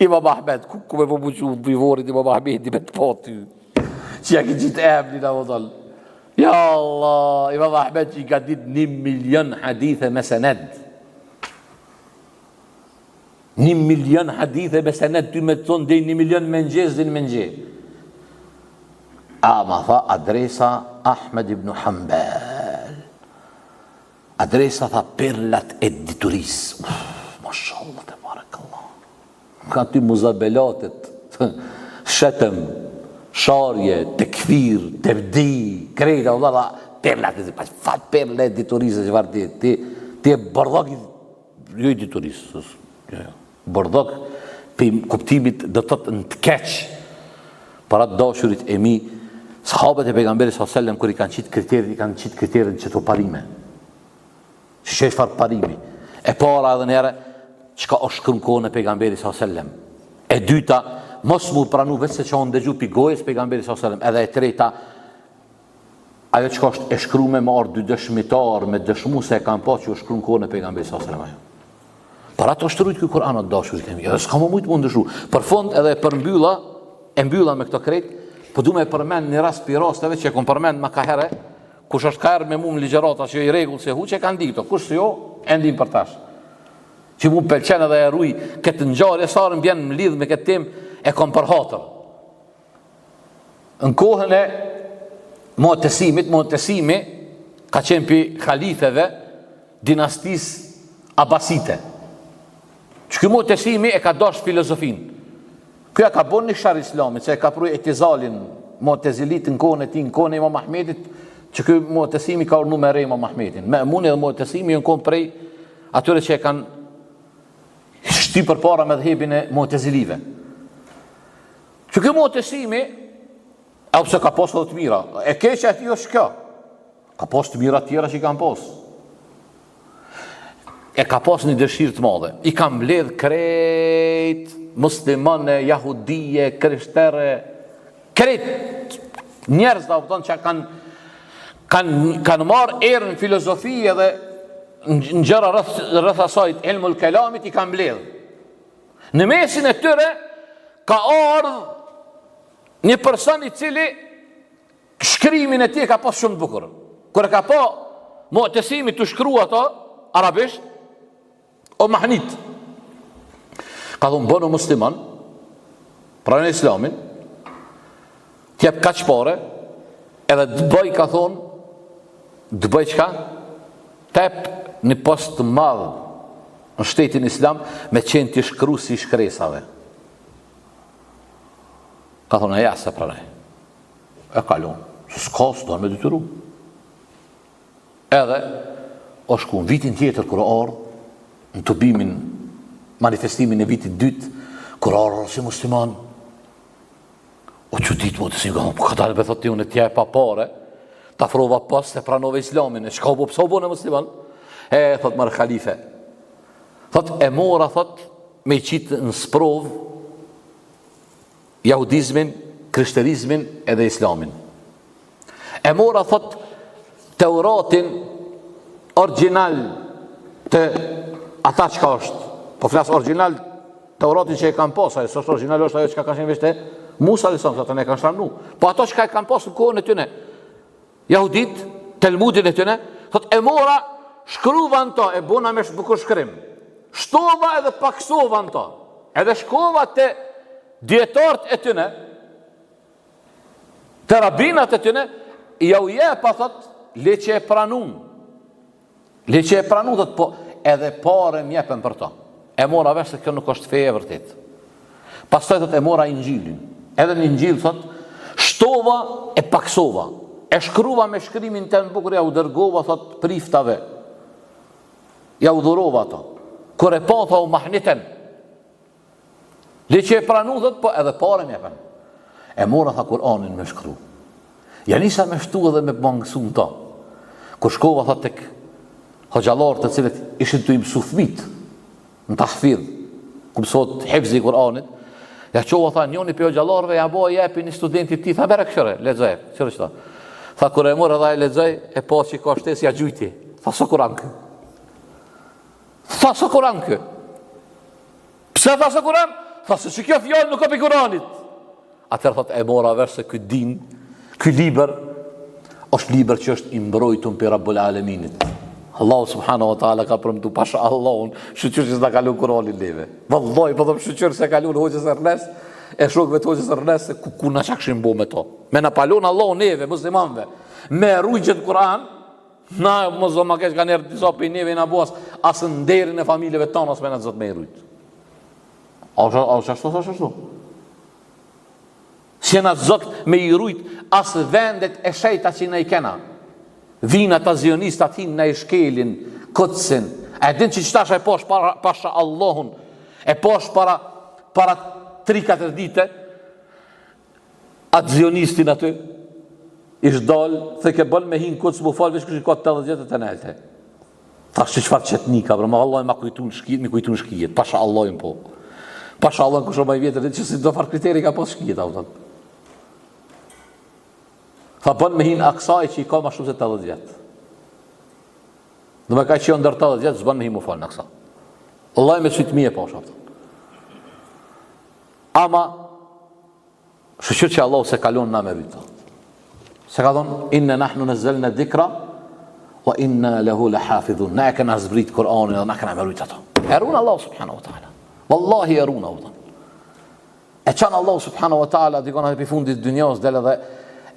Imam Ahmed, ku me përbuqu bivorit Imam Ahmed, i me të poti, që ja ki qitë emni në vëdhal. Ja Allah, Imam Ahmed që i ka dit 1 milion hadithe me sened. 1 milion hadithe me sened, ty me të thonë dhe 1 milion me nxez dhe në me nxez. A ma tha adresa Ahmed ibn Hanbel. Adresa tha perlat e dituris. Mashallah, te barakallah. Ka ty muzabelatet, shetëm, sharje, tekfir, tebdi, krejta, vëlla, perlat e zipas, fat perla e diturisë që varë ti e bardhak, jo i diturisë, bardhak, për kuptimit dhe tëtë në të keq, për atë dashurit e mi, sahabët e pejgamberit s.a.s. kër i kanë qitë kriterin që të parime, që që është farë parimi, e para edhe nere, që ka është shkrum kohën e pejgamberit s.a.s. E dyta, mos mu pranu vetë se që onë dëgju pi gojës pejgamberit s.a.s. Edhe e treta, ajo që ka është e shkrume me orë 2 dëshmitar, me dëshmu se e kam pa që është shkrum kohën e pejgamberit s.a.s. Për ato është rrujt këj Kur'an atë dashurit e mi, edhe s'ka më mujtë mund dëshu. Për fond edhe për mbylla me këto krejt, për du me përmend një rast për rasteve që e kom përmend ma ka herë, kush është ka herë me mu më ligjerata që i regull se hu që e kanë dikto, kush se jo, e ndim për tash. Që mu pëlqen edhe e ruj këtë ngjarje sarën bjen më lidh me këtë temë e kom përhatër. Në kohën e Mu'tesimi ka qenë për khalifeve dinastis Abasite. Që këtë Mu'tesimi e ka dash filozofin. Kjo ka bon një shar islamit, që e ka pruj etizalin Mu'tezilit në kohën e ti, në kohën e Imam Ahmedit, që këtë Mu'tesimi ka urnu me rej Imam Ahmedin. Me muni dhe Mu'tesimi në kohën prej atyre që e kanë shty për para me dhebin e Mu'tezilive. Që kjo Mu'tesimi, e pëse ka posë dhe të mira, e keqë ati jo shka, ka posë të mira tjera që i kanë posë. E ka posë një dëshirë të madhe. I kam mbledh krejt, muslimane, jahudije, krishtere, krejt njerëz da pëton që kanë marë erë në filozofi edhe në gjëra rrëth asajt ilmul kelamit i kam mbledh. Në mesin e tyre ka ardhë një person i cili shkrimin e tij ka pas shumë të bukur. Kur e ka pa Mu'tesimi të shkrua ato arabisht, o mahnit. Ka thonë bënu musliman, pra në islamin, t'jep kaq pare, edhe dëbëj ka thonë, dëbëj qka? Tep një post të madhë në shtetin islam me qenë t'i shkru si shkresave. Ka thonë, e jasë e pranej. E kalon, s'ka s'do me detyru. Edhe, o shku në vitin tjetër kërë orë, në të bimin, manifestimin e vitit dytë, kërë orë si musliman, O që ditë më të si nga, ka dalë thot ti unë tja e pa pare, ta frova pas se pranove islamin, e shka po pëso bo në musliman? Thot mërë khalife, thot e mora, thot, me i qitë në sprov jahudizmin, krishterizmin edhe islamin. E mora, thot, Teuratin original të ata qka është, po flasë original Teuratin që e kam posa, e sështë original është ajo që ka qenë veshte Musa lësëm, sa të ne kanë shramnu, po ato që ka e kam posë në kohën e tëne, jahudit, Talmudin e tëne, thot e mora, shkruva në to, e bona me bukur shkrim, shtova edhe paksova në to, edhe shkova të djetarët e tëne, të rabinat e tëne, ja u je pa thot, le që e pranun, thot, po edhe pare mjepen për to, e mora vesh se kjo nuk është feje vërtet. Pastaj thot e mora Injilin, edhe në Injil thot, shtova e paksova, e shkruva me shkrimin të në bukur, ja u dërgova thot priftave, ja u dhurova to, kër e pa tha u mahniten, le që e pranun thot, po edhe pare mjepen. E mora tha Kur'anin me shkru. Ja nisa me shtu edhe me mangësu në ta. Kër shkova thot tek hoxhallarë të cilët ishin të imësu fmit në tahfidh, ku mësot hifzi i Kur'anit, ja qova tha njoni për hoxhallarëve, ja bo jepi një studentit ti, tha bere këshëre, lexoj, qërë qëta. Tha kër e mërë edhe e lexoj, e po që i ka shtesi ja gjujti. Tha së Kur'an kë. Tha së Kur'an kë. Pse tha së Kur'an? Tha se që kjo fjallë nuk o për Kur'anit. Atër thot e mora verse këtë din, ky liber është liber që është imbrojtun për Rabbul Aleminit. Allahu subhanahu wa ta'ala ka përmëtu pasha Allahun, shqyqyr që s'da kalun Kur'anin leve. Vëlloj, po dhëm shqyqyr se kalun hoqës Ernest, e shokve të hoqës Ernest, se ku na qakshim bo me to. Me na palun Allahun neve, muslimanve, me rujqet Kur'an, na mëzo ma kesh ka njerë disa për neve i na boas, asë nderin e familjeve tonë, asë me na të zot me i rujt. A shashtu? Si na zot me i rujt asë vendet e shejta që na i kena. Vinat a zionistat hin na i shkelin, këtësin. E din që qëtash e posh pasha Allahun, e posh para 3-4 dite, atë zionistin aty, ish dalë, the ke bën me hin këtës mu falë, vesh kështë i ka 80 të nelte. Thash që qëfar qetnika, bro, ma Allah ma kujtun shkijet, pasha Allahun po. Pasha Allahun kështë ma i vjetër, që si do farë kriteri ka pas shkijet, autot. Tha bën me hin aksaj që i ka ma shumë se 80 vjetë. Dhe me ka që jo ndër 80 vjetë, zbën me hin mu falë në aksa. Allah me qëtë mije pasha. Ama, shëqër që Allah se kalon na me rritë. Se ka thonë, inne nahnu në zëllë në dikra, wa inna lehu le hafidhun. Na e këna zbrit Kur'anin dhe na këna me rritë ato. Erun Allah subhanahu wa ta'ala. Wallahi erun Allah. E qanë Allah subhanahu wa ta'ala, dikona për fundit dynjas, dhe dhe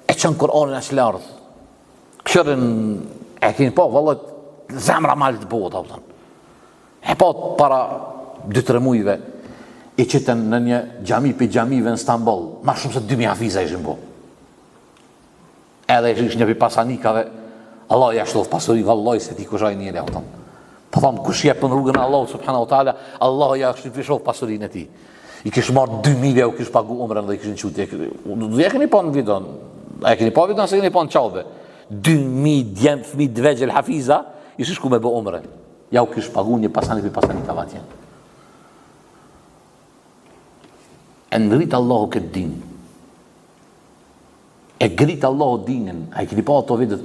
e qënë Kur'anin është lardhë. Këshërën e kini po, vëllat, zemra malë të botë, e po para 2-3 mujve, i qëtën në një gjami për gjamive në Istanbul, ma shumë se 2000 hafiza ishin bo. Edhe ish një për pasanikave, Allah i ashtovë pasuri, vëllaj se ti kushaj njëre, po thamë, kush je për në rrugën e Allah, subhanahu wa ta'ala, Allah i ashtovë pasurin e ti. I kish marrë 2000 u kish pagu umrën dhe i kishin qutë. Dhe e keni pa në vidon, e keni pa vidon se keni pa në qaube. 2000 djemë fëmi dvegjel hafiza, ishi shku me bë umrën. Ja u kish pagu një pasani për pasani ka vatjen. E nërit Allahu këtë din. E grit Allahu dinin. A i keni pa ato videt,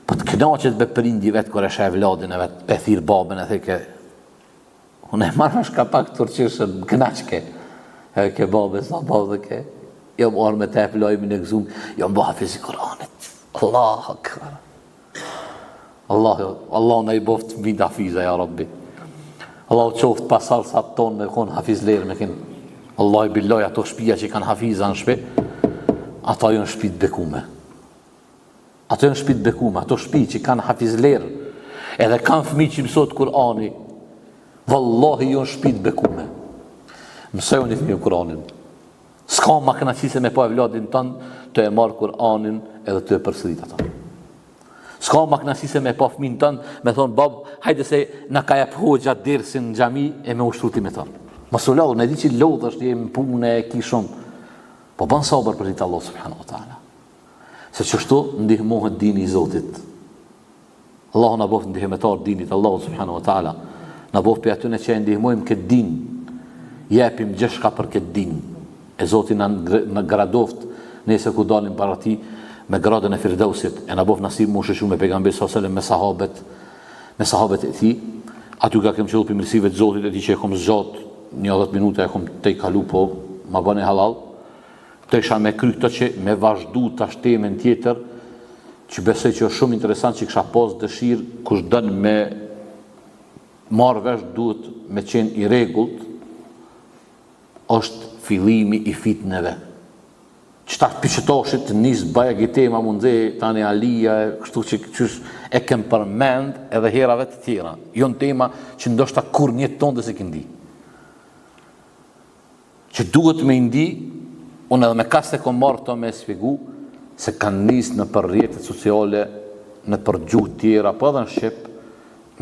për të knaqet be prindi vetë kër e shë vladin e vetë, pe thirë babën e theke. Unë e marrë shka pak të tërqishën, knaqke. Ke babë, sa babë dhe ke. Jo më orë me te plojmin e gëzum, jo më bëha fizi Koranit. Allah akbar. Allah në i boft mbi hafiza, ja Rabbi. Allah qoftë pasal sa tonë me konë hafiz lerë me kinë. Allah i billoj ato shpia që kanë hafiza në shpi, ato jo në shpit bekume. Ato shpi që kanë hafiz lerë, edhe kanë fëmi që mësot Kurani, vallahi jo në shpit bekume. Mësoj një fëmi Kuranin. S'ka ma kënaqësi me pa e vladin tënë të e marë Kuranin edhe të e përsërit ato. S'ka ma kënaqësi me pa fëmin tënë me thonë, babë, hajde se na ka jep hoxha dersin në gjami e me ushtruti me tënë. Masullallë, me di që lodhë është jemë punë e ki shumë. Po bën sabër për ditë Allah subhanahu wa taala. Se çështu ndihmohet dini i Zotit. Allahu na bëf ndihmetar dinit Allahu subhanahu wa taala. Na bëf për atyre që e ndihmojmë këtë din. Japim gjithçka për këtë din. E Zoti na gradoft nëse ku dalim para ti me gradën e Firdausit. E na bëf nasib mu shoqëru me pejgamberin sallallahu alajhi wasallam me sahabët e tij. Aty ka kem qenë për mirësive të Zotit e ti që e kom zgjat 10 minuta e kom te kalu po ma bën e halal. Të isha me kry këto që me vazhdu tash temën tjetër që besoj që është shumë interesant që kisha pas dëshirë kush dën me marrë vesh duhet me qenë i rregullt është fillimi i fitneve. Qëta piqetoshit nis bajag i tema mundhe tani alia kështu që qysh e kem përmend edhe herave të tjera. Jo në tema që ndoshta kur njët tonë dhe se këndi. Që duhet me ndi, unë edhe me kas se kom marrë të me sfigu, se kanë nis në për rrjetet sociale, në për gjuhë tjera, po edhe në Shqip,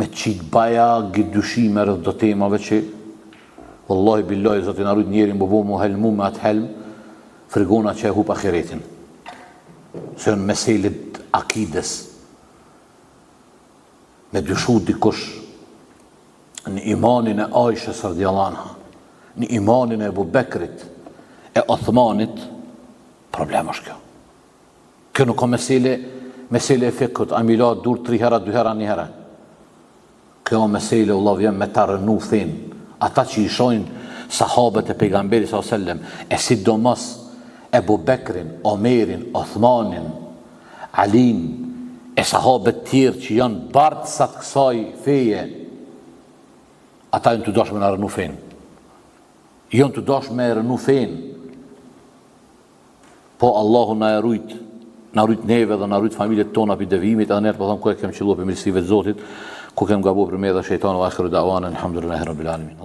me qitë baja gjidushime rrët do temave që, wallahi billahi, zotin arrujt njerin bëbo mu helmu me atë helm, frigona që e hup ahiretin. Se në meselit akides, me dyshu dikush në imanin e Aishës radhiyallahu anha, në imanin e Ebu Bekrit, e Othmanit, problem është kjo. Kjo nuk ka mesele e fikut, a mila dur 3 hera, 2 hera, 1 hera. Kjo mesele, Allah vjen me ta rënu thin, ata që i shojnë sahabët e pejgamberi s.a.s. e sidomos Ebu Bekrin, Omerin, Othmanin, Alin, e sahabët tjerë që janë bardhësat kësaj feje, ata janë të dashme në rënu fen. Janë të dashme e rënu fen. Po Allahu na rujt neve dhe na rujt familjet tona për devimit, edhe nërë po thëmë ku e kem qëllu për mirësive të Zotit, ku kem gabu për me dhe shejtanu, akhiru da'wana, alhamdulillahi rabbil alamin.